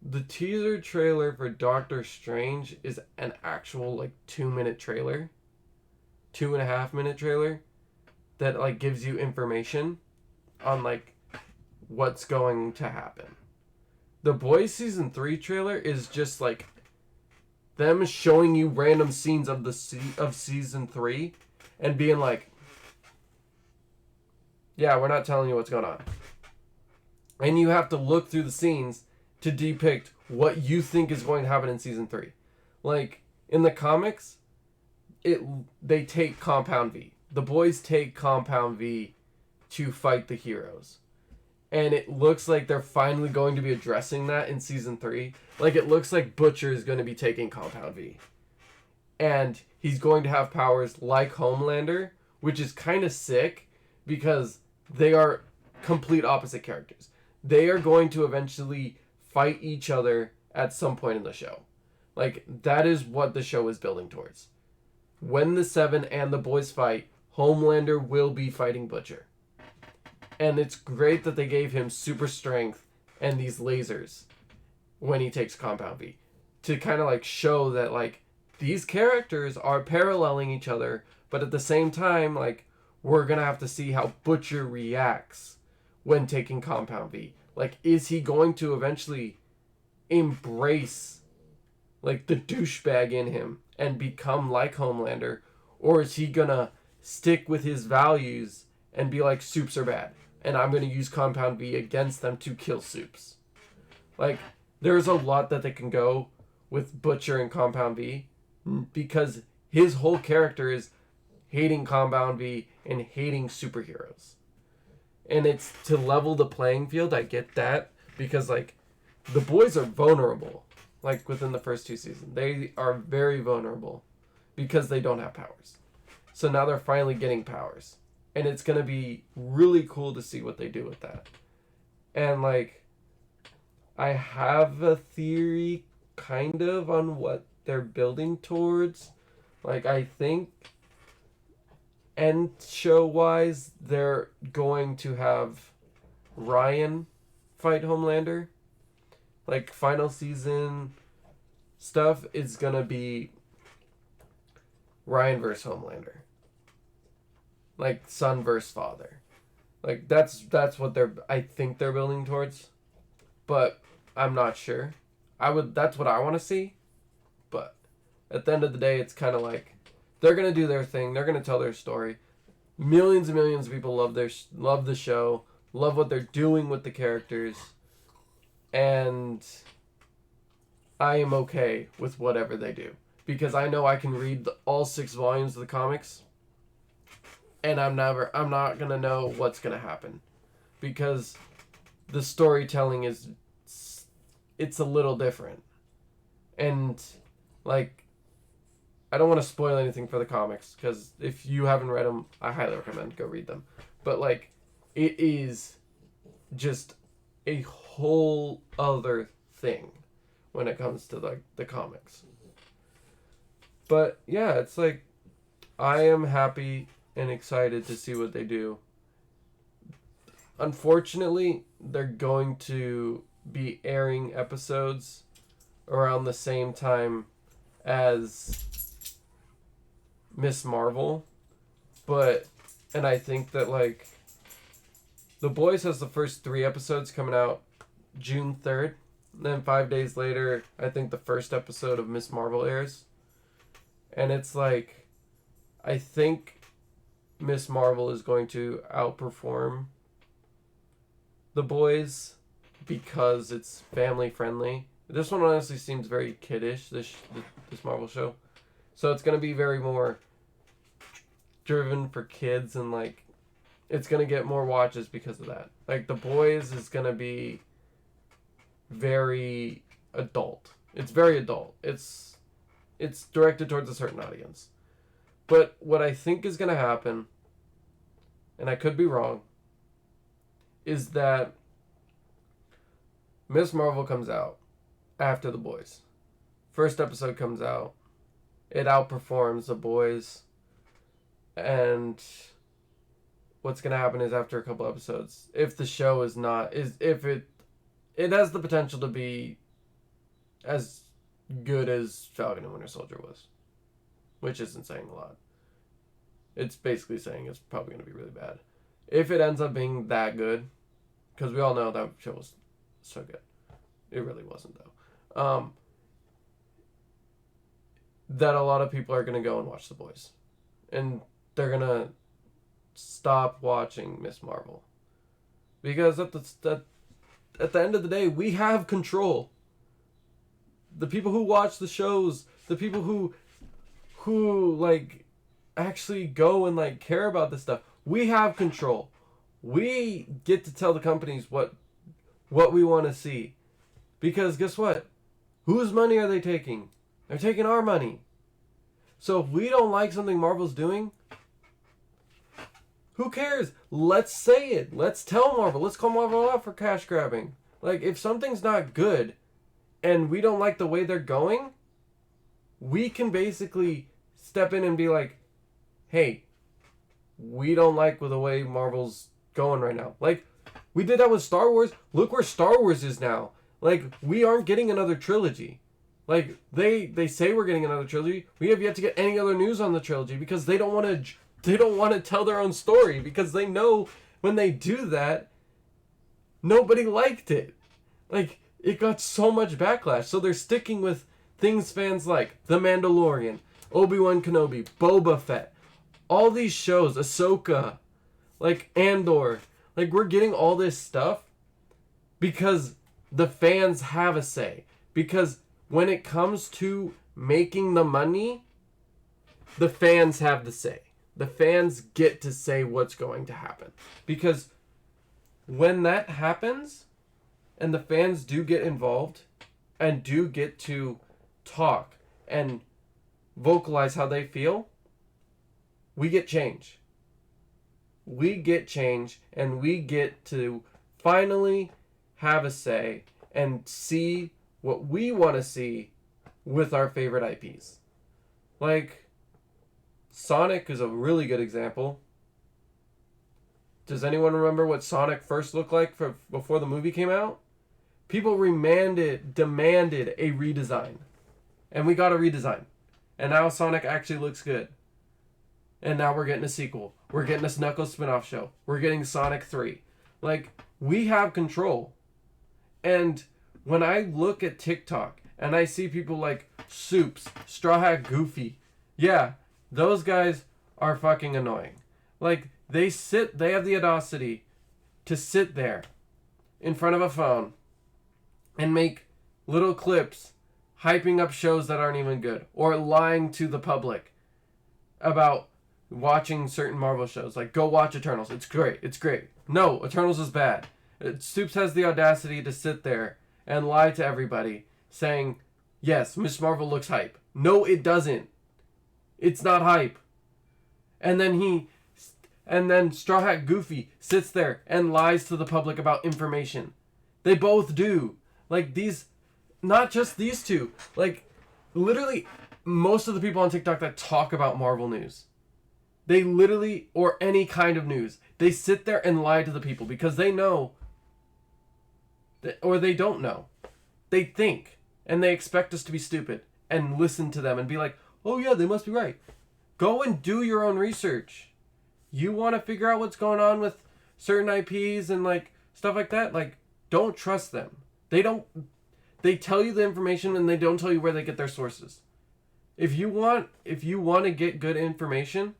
S1: the teaser trailer for Doctor Strange is an actual, like, 2-minute trailer. 2.5-minute trailer that, like, gives you information on, like, what's going to happen. The Boys Season 3 trailer is just, like, them showing you random scenes of of Season 3 and being like, yeah, we're not telling you what's going on. And you have to look through the scenes to depict what you think is going to happen in Season 3. Like, in the comics, they take Compound V. The boys take Compound V to fight the heroes. And it looks like they're finally going to be addressing that in Season 3. Like, it looks like Butcher is going to be taking Compound V. And he's going to have powers like Homelander, which is kind of sick because they are complete opposite characters. They are going to eventually fight each other at some point in the show. Like, that is what the show is building towards. When the Seven and the boys fight, Homelander will be fighting Butcher. And it's great that they gave him super strength and these lasers when he takes Compound V. To kind of, like, show that, like, these characters are paralleling each other, but at the same time, like, we're going to have to see how Butcher reacts when taking Compound V. Like, is he going to eventually embrace, like, the douchebag in him and become like Homelander? Or is he going to stick with his values and be like, Supes are bad, and I'm going to use Compound V against them to kill Supes? Like, there's a lot that they can go with Butcher and Compound V because his whole character is hating Compound V and hating superheroes. And it's to level the playing field. I get that because, like, the boys are vulnerable. Like, within the first 2 seasons, they are very vulnerable because they don't have powers. So now they're finally getting powers. And it's going to be really cool to see what they do with that. And, like, I have a theory kind of on what they're building towards. Like, I think end show wise, they're going to have Ryan fight Homelander. Like, final season stuff is going to be Ryan versus Homelander. Like, son versus father. Like, that's what I think they're building towards. But I'm not sure. That's what I want to see. But at the end of the day, it's kind of like they're going to do their thing. They're going to tell their story. Millions and millions of people love the show. Love what they're doing with the characters. And I am okay with whatever they do. Because I know I can read all 6 volumes of the comics. And I'm not going to know what's going to happen. Because the storytelling it's a little different. And, like, I don't want to spoil anything for the comics. Because if you haven't read them, I highly recommend go read them. But, like, it is just a whole other thing when it comes to, like, the comics. But, yeah, it's like, I am happy and excited to see what they do. Unfortunately, they're going to be airing episodes around the same time as Miss Marvel. And I think that, like, The Boys has the first 3 episodes coming out June 3rd. Then 5 days later, I think the first episode of Miss Marvel airs. And it's like, I think Miss Marvel is going to outperform The Boys because it's family friendly. This one honestly seems very kiddish, this Marvel show. So it's going to be very more driven for kids, and, like, it's going to get more watches because of that. Like, The Boys is going to be very adult. It's very adult. It's directed towards a certain audience. But what I think is going to happen, and I could be wrong, is that Miss Marvel comes out after The Boys First episode comes out. It outperforms The Boys. And what's going to happen is after a couple episodes, if the show is not... if it has the potential to be as good as Falcon and Winter Soldier was. Which isn't saying a lot. It's basically saying it's probably going to be really bad. If it ends up being that good, because we all know that show was so good. It really wasn't, though. That a lot of people are going to go and watch The Boys. And they're going to stop watching Miss Marvel. Because at the end of the day, we have control. The people who watch the shows, the people who like actually go and like care about this stuff, we have control. We get to tell the companies what we want to see. Because guess what? Whose money are they taking? They're taking our money. So if we don't like something Marvel's doing, who cares? Let's say it. Let's tell Marvel. Let's call Marvel out for cash grabbing. Like, if something's not good and we don't like the way they're going, we can basically step in and be like, hey, we don't like the way Marvel's going right now. Like, we did that with Star Wars. Look where Star Wars is now. Like, we aren't getting another trilogy. Like, they say we're getting another trilogy. We have yet to get any other news on the trilogy because they don't want to tell their own story, because they know when they do that, nobody liked it. Like, it got so much backlash. So they're sticking with things fans like The Mandalorian, Obi-Wan Kenobi, Boba Fett, all these shows, Ahsoka, like Andor. Like, we're getting all this stuff because the fans have a say. Because when it comes to making the money, the fans have the say. The fans get to say what's going to happen. Because when that happens, and the fans do get involved, and do get to talk and vocalize how they feel, we get change. We get change, and we get to finally have a say and see what we want to see with our favorite IPs. Like, Sonic is a really good example. Does anyone remember what Sonic first looked like before the movie came out? People demanded a redesign. And we got a redesign. And now Sonic actually looks good. And now we're getting a sequel. We're getting a Knuckles spin-off show. We're getting Sonic 3. Like, we have control. And when I look at TikTok and I see people like Soups, Straw Hat Goofy, yeah, those guys are fucking annoying. Like, they have the audacity to sit there in front of a phone and make little clips hyping up shows that aren't even good, or lying to the public about watching certain Marvel shows. Like, go watch Eternals. It's great. It's great. No, Eternals is bad. Soups has the audacity to sit there and lie to everybody saying, yes, Miss Marvel looks hype. No, it doesn't. It's not hype. And then Straw Hat Goofy sits there and lies to the public about information. They both do. Like, not just these two. Like, literally, most of the people on TikTok that talk about Marvel news, they literally, or any kind of news, they sit there and lie to the people because they know, or they don't know. They think, and they expect us to be stupid and listen to them and be like, oh yeah, they must be right. Go and do your own research. You want to figure out what's going on with certain IPs and like stuff like that? Like, don't trust them. They tell you the information and they don't tell you where they get their sources. If you want to get good information,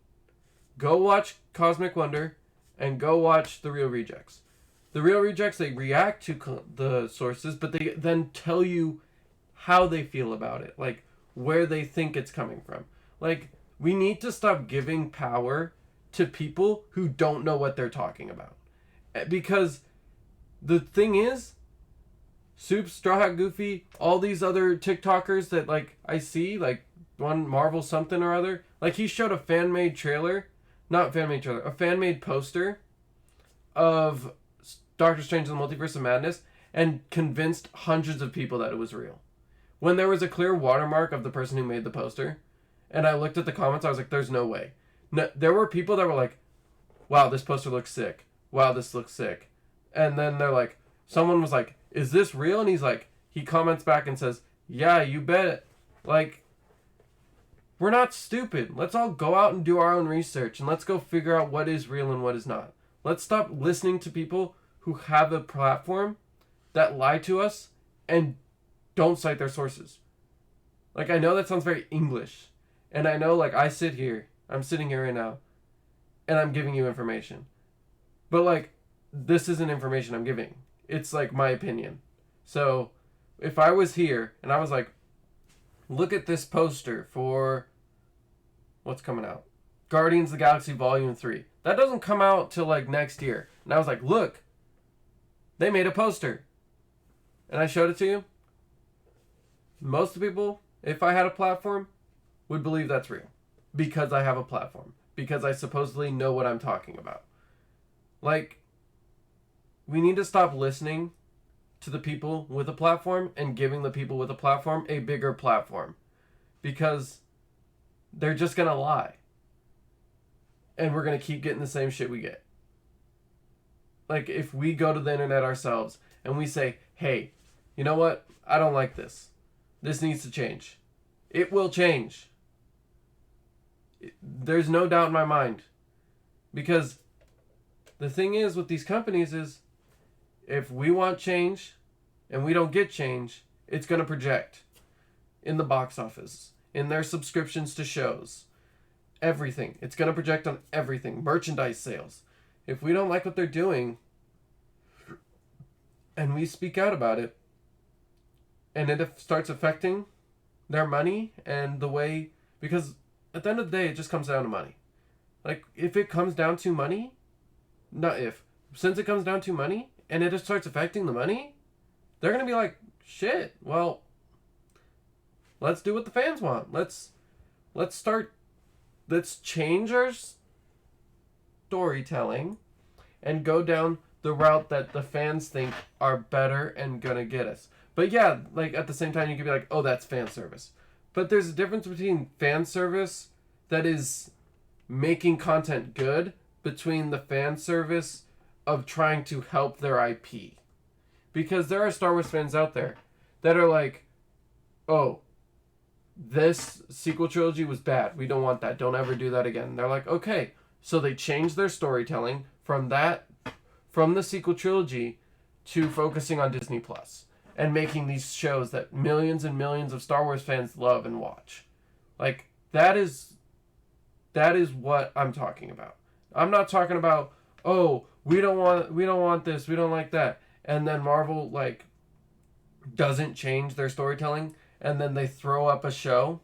S1: go watch Cosmic Wonder and go watch The Real Rejects. The Real Rejects, they react to the sources, but they then tell you how they feel about it, like where they think it's coming from. Like, we need to stop giving power to people who don't know what they're talking about. Because the thing is, Soup, Straw Hat Goofy, all these other TikTokers that like I see, like one Marvel something or other, like he showed a fan-made poster of Doctor Strange in the Multiverse of Madness and convinced hundreds of people that it was real. When there was a clear watermark of the person who made the poster, and I looked at the comments, I was like, there's no way. No, there were people that were like, wow, this poster looks sick. Wow, this looks sick. And then they're like, someone was like, is this real? And he's like, he comments back and says, yeah, you bet. Like, we're not stupid. Let's all go out and do our own research, and let's go figure out what is real and what is not. Let's stop listening to people who have a platform that lie to us and don't cite their sources. Like, I know that sounds very English. And I know, like, I'm sitting here right now, and I'm giving you information. But, like, this isn't information I'm giving. It's, like, my opinion. So, if I was here, and I was like, look at this poster for, what's coming out? Guardians of the Galaxy Volume 3. That doesn't come out till, like, next year. And I was like, look, they made a poster. And I showed it to you. Most of the people, if I had a platform, would believe that's real. Because I have a platform. Because I supposedly know what I'm talking about. Like, we need to stop listening to the people with a platform and giving the people with a platform a bigger platform. Because they're just going to lie. And we're going to keep getting the same shit we get. Like, if we go to the internet ourselves and we say, hey, you know what? I don't like this. This needs to change. It will change. There's no doubt in my mind. Because the thing is with these companies is, if we want change and we don't get change, it's going to project in the box office, in their subscriptions to shows, everything. It's going to project on everything. Merchandise sales. If we don't like what they're doing and we speak out about it, and it starts affecting their money and the way, because at the end of the day, it just comes down to money. Like, if it comes down to money, since it comes down to money and it just starts affecting the money, they're going to be like, shit, well, let's do what the fans want. Let's change our storytelling and go down the route that the fans think are better and gonna get us. But yeah, like, at the same time, you could be like, oh, that's fan service. But there's a difference between fan service that is making content good between the fan service of trying to help their IP. Because there are Star Wars fans out there that are like, oh, this sequel trilogy was bad. We don't want that. Don't ever do that again. And they're like, okay. So they changed their storytelling from the sequel trilogy to focusing on Disney Plus and making these shows that millions and millions of Star Wars fans love and watch. Like, that is what I'm talking about. I'm not talking about, oh, we don't want this, we don't like that. And then Marvel, like, doesn't change their storytelling, and then they throw up a show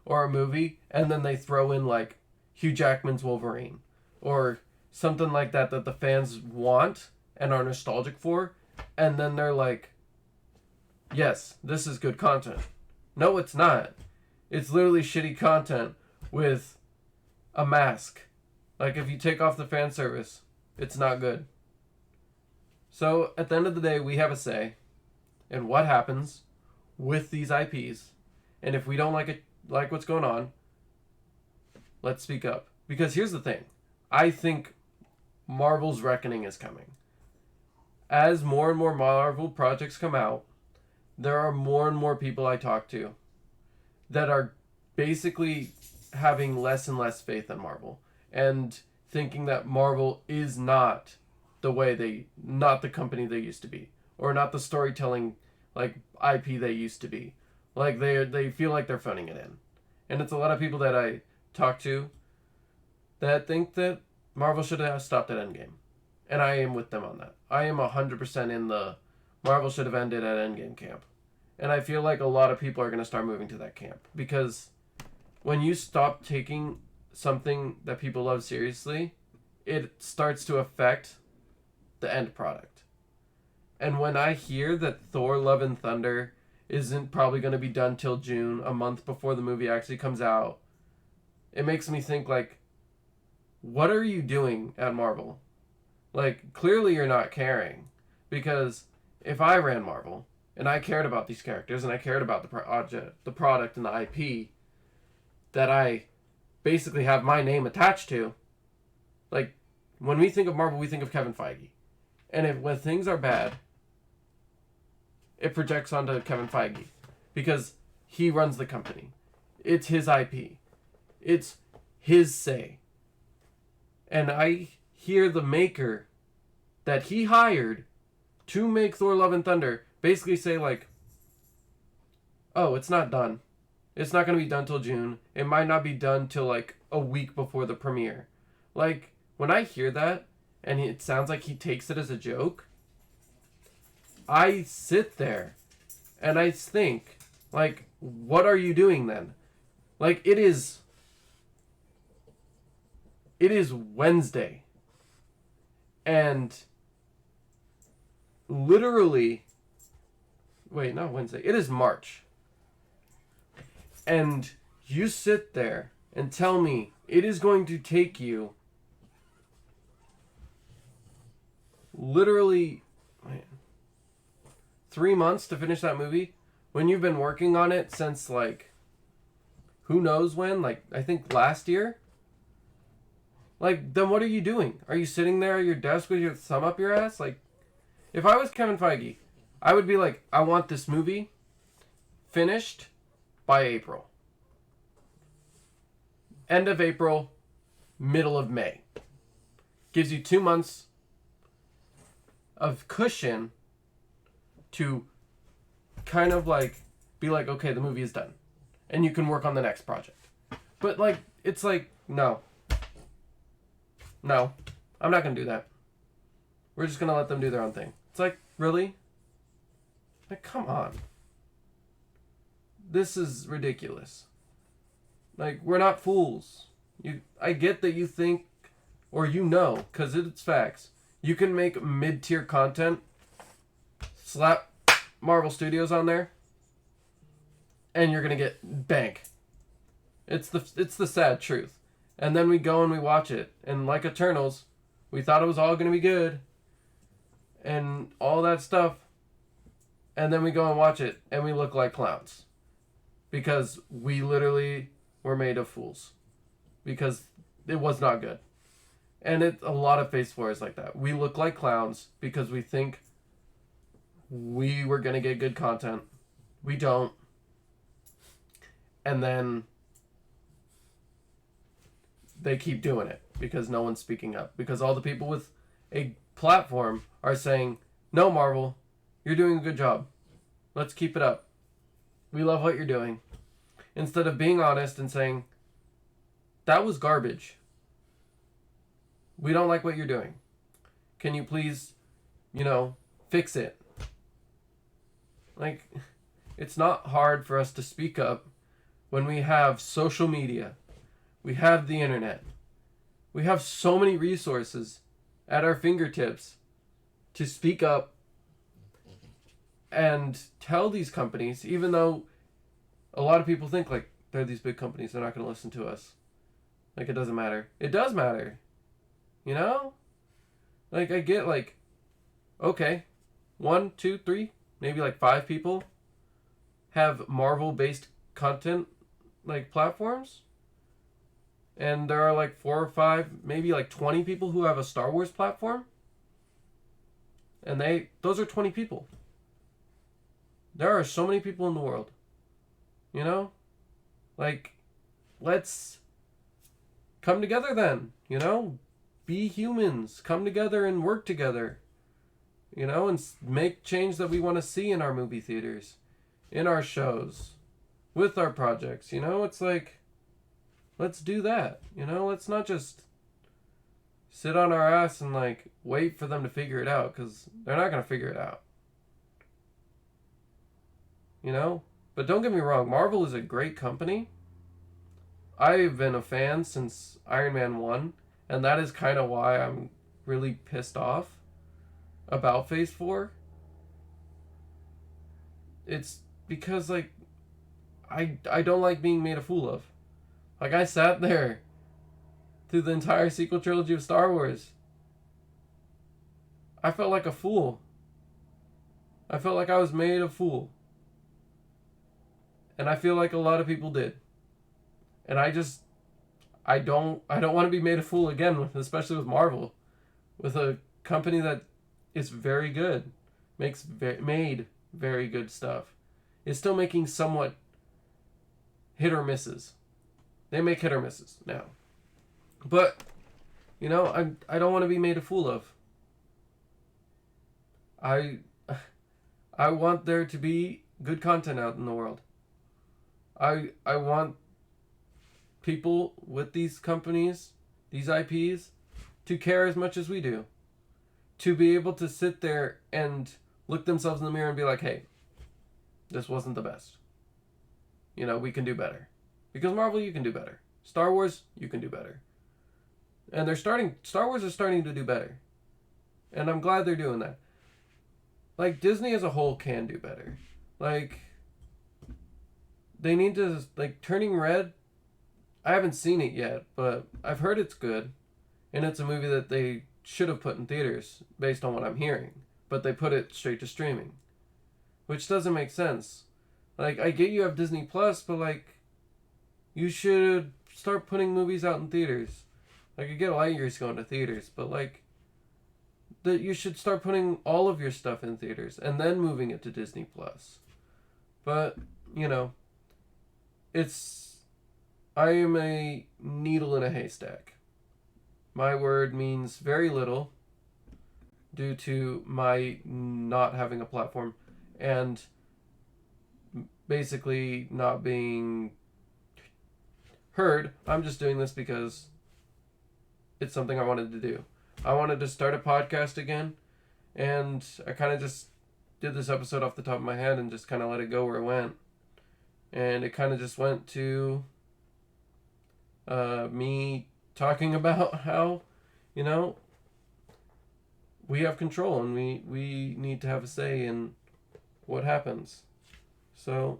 S1: or a movie, and then they throw in, like, Hugh Jackman's Wolverine or something like that the fans want and are nostalgic for, and then they're like, yes, this is good content. No, it's not. It's literally shitty content with a mask. Like, if you take off the fan service, it's not good. So, at the end of the day, we have a say in what happens with these IPs. And if we don't like what's going on, let's speak up. Because here's the thing. I think Marvel's reckoning is coming. As more and more Marvel projects come out, there are more and more people I talk to that are basically having less and less faith in Marvel and thinking that Marvel is not the company they used to be, or not the storytelling, like, IP they used to be. Like, they feel like they're phoning it in. And it's a lot of people that I talk to that think that Marvel should have stopped at Endgame. And I am with them on that. I am 100% in the Marvel should have ended at Endgame camp. And I feel like a lot of people are going to start moving to that camp. Because when you stop taking something that people love seriously, it starts to affect the end product. And when I hear that Thor Love and Thunder isn't probably going to be done till June, a month before the movie actually comes out, it makes me think, like, what are you doing at Marvel? Like, clearly you're not caring. Because if I ran Marvel, and I cared about these characters, and I cared about the product, and the IP that I basically have my name attached to. Like, when we think of Marvel, we think of Kevin Feige. And when things are bad, it projects onto Kevin Feige. Because he runs the company. It's his IP. It's his say. And I hear the maker that he hired to make Thor Love and Thunder basically say, like, oh, it's not done. It's not going to be done till June. It might not be done till, like, a week before the premiere. Like, when I hear that, and it sounds like he takes it as a joke, I sit there, and I think, like, what are you doing then? Like, it is Wednesday. And literally, wait, not Wednesday. It is March. And you sit there and tell me it is going to take you literally 3 months to finish that movie when you've been working on it since, like, who knows when, like, I think last year. Like, then what are you doing? Are you sitting there at your desk with your thumb up your ass? Like, if I was Kevin Feige, I would be like, I want this movie finished by April. End of April, middle of May. Gives you 2 months of cushion to kind of, like, be like, okay, the movie is done. And you can work on the next project. But, like, it's like, no. No. I'm not going to do that. We're just going to let them do their own thing. It's like, really? Like, come on. This is ridiculous. Like, we're not fools. I get that you think, or you know, because it's facts. You can make mid-tier content, slap Marvel Studios on there, and you're going to get bank. It's the sad truth. And then we go and we watch it. And like Eternals, we thought it was all going to be good. And all that stuff. And then we go and watch it. And we look like clowns. Because we literally were made of fools. Because it was not good. And a lot of Phase 4 is like that. We look like clowns because we think we were going to get good content. We don't. And then they keep doing it because no one's speaking up. Because all the people with a platform are saying, no, Marvel, you're doing a good job. Let's keep it up. We love what you're doing. Instead of being honest and saying, that was garbage. We don't like what you're doing. Can you please, fix it? Like, it's not hard for us to speak up when we have social media. We have the internet. We have so many resources at our fingertips to speak up and tell these companies, even though a lot of people think, like, they're these big companies, they're not going to listen to us. Like, it doesn't matter. It does matter. Like, I get, like, okay, 1, 2, 3, maybe like 5 people have Marvel-based content, like, platforms. And there are like 4 or 5, maybe like 20 people who have a Star Wars platform. And those are 20 people. There are so many people in the world. Like, let's come together then, Be humans. Come together and work together. And make change that we want to see in our movie theaters, in our shows, with our projects. It's like, let's do that. Let's not just sit on our ass and, like, wait for them to figure it out, because they're not going to figure it out. But don't get me wrong, Marvel is a great company. I've been a fan since Iron Man 1, and that is kind of why I'm really pissed off about Phase 4. It's because, like, I don't like being made a fool of. Like, I sat there through the entire sequel trilogy of Star Wars. I felt like a fool. I felt like I was made a fool. And I feel like a lot of people did. And I don't want to be made a fool again, especially with Marvel, with a company that is very good, made very good stuff. Is still making somewhat hit or misses. They make hit or misses now. But I don't want to be made a fool of. I want there to be good content out in the world. I want people with these companies, these IPs, to care as much as we do. To be able to sit there and look themselves in the mirror and be like, hey, this wasn't the best. We can do better. Because Marvel, you can do better. Star Wars, you can do better. And Star Wars is starting to do better. And I'm glad they're doing that. Like, Disney as a whole can do better. Like, they need to, Turning Red, I haven't seen it yet, but I've heard it's good. And it's a movie that they should have put in theaters, based on what I'm hearing. But they put it straight to streaming. Which doesn't make sense. Like, I get you have Disney Plus, but, you should start putting movies out in theaters. Like, I get Lightyear's going to theaters, but, that you should start putting all of your stuff in theaters and then moving it to Disney Plus. But, I am a needle in a haystack. My word means very little due to my not having a platform and basically not being heard. I'm just doing this because it's something I wanted to do. I wanted to start a podcast again, and I kind of just did this episode off the top of my head and just kind of let it go where it went. And it kind of just went to me talking about how, we have control and we need to have a say in what happens. So,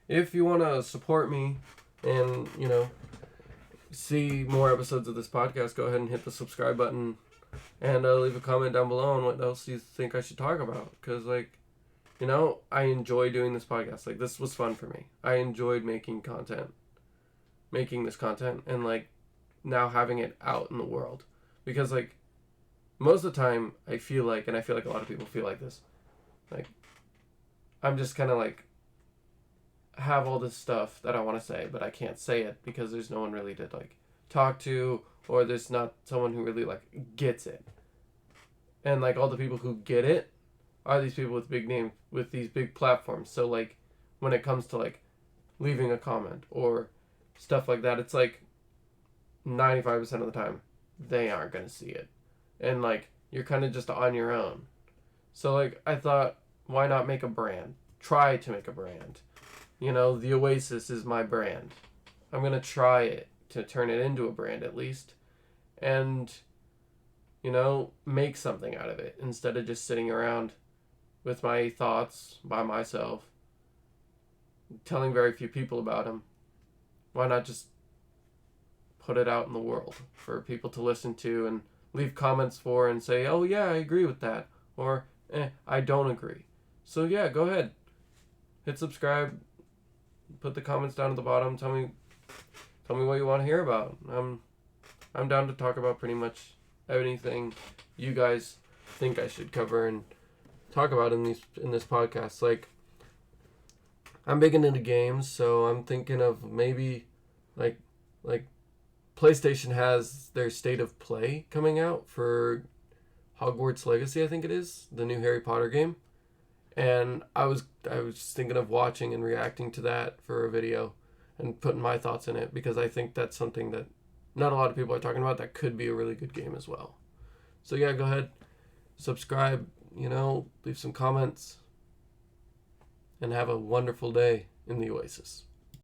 S1: if you want to support me and, see more episodes of this podcast, go ahead and hit the subscribe button and leave a comment down below on what else you think I should talk about. Because, I enjoy doing this podcast. This was fun for me. I enjoyed making this content, and, now having it out in the world. Because, most of the time, I feel like a lot of people feel like this, I'm just kind of, have all this stuff that I want to say, but I can't say it because there's no one really to, talk to, or there's not someone who really, gets it. And, all the people who get it are these people with big names, with these big platforms. So, when it comes to, leaving a comment or stuff like that, it's, 95% of the time, they aren't going to see it. And, you're kind of just on your own. So, I thought, why not make a brand? Try to make a brand. The Oasis is my brand. I'm going to try it to turn it into a brand at least. And, make something out of it instead of just sitting around with my thoughts by myself, telling very few people about them. Why not just put it out in the world for people to listen to and leave comments for and say, oh yeah, I agree with that. Or, I don't agree. So yeah, go ahead. Hit subscribe. Put the comments down at the bottom. Tell me what you want to hear about. I'm down to talk about pretty much anything you guys think I should cover and talk about in this podcast. I'm big into games, so I'm thinking of maybe like PlayStation has their State of Play coming out for Hogwarts Legacy, I think it is, the new Harry Potter game. And I was thinking of watching and reacting to that for a video and putting my thoughts in it, because I think that's something that not a lot of people are talking about that could be a really good game as well. So yeah, go ahead, subscribe, leave some comments, and have a wonderful day in the Oasis.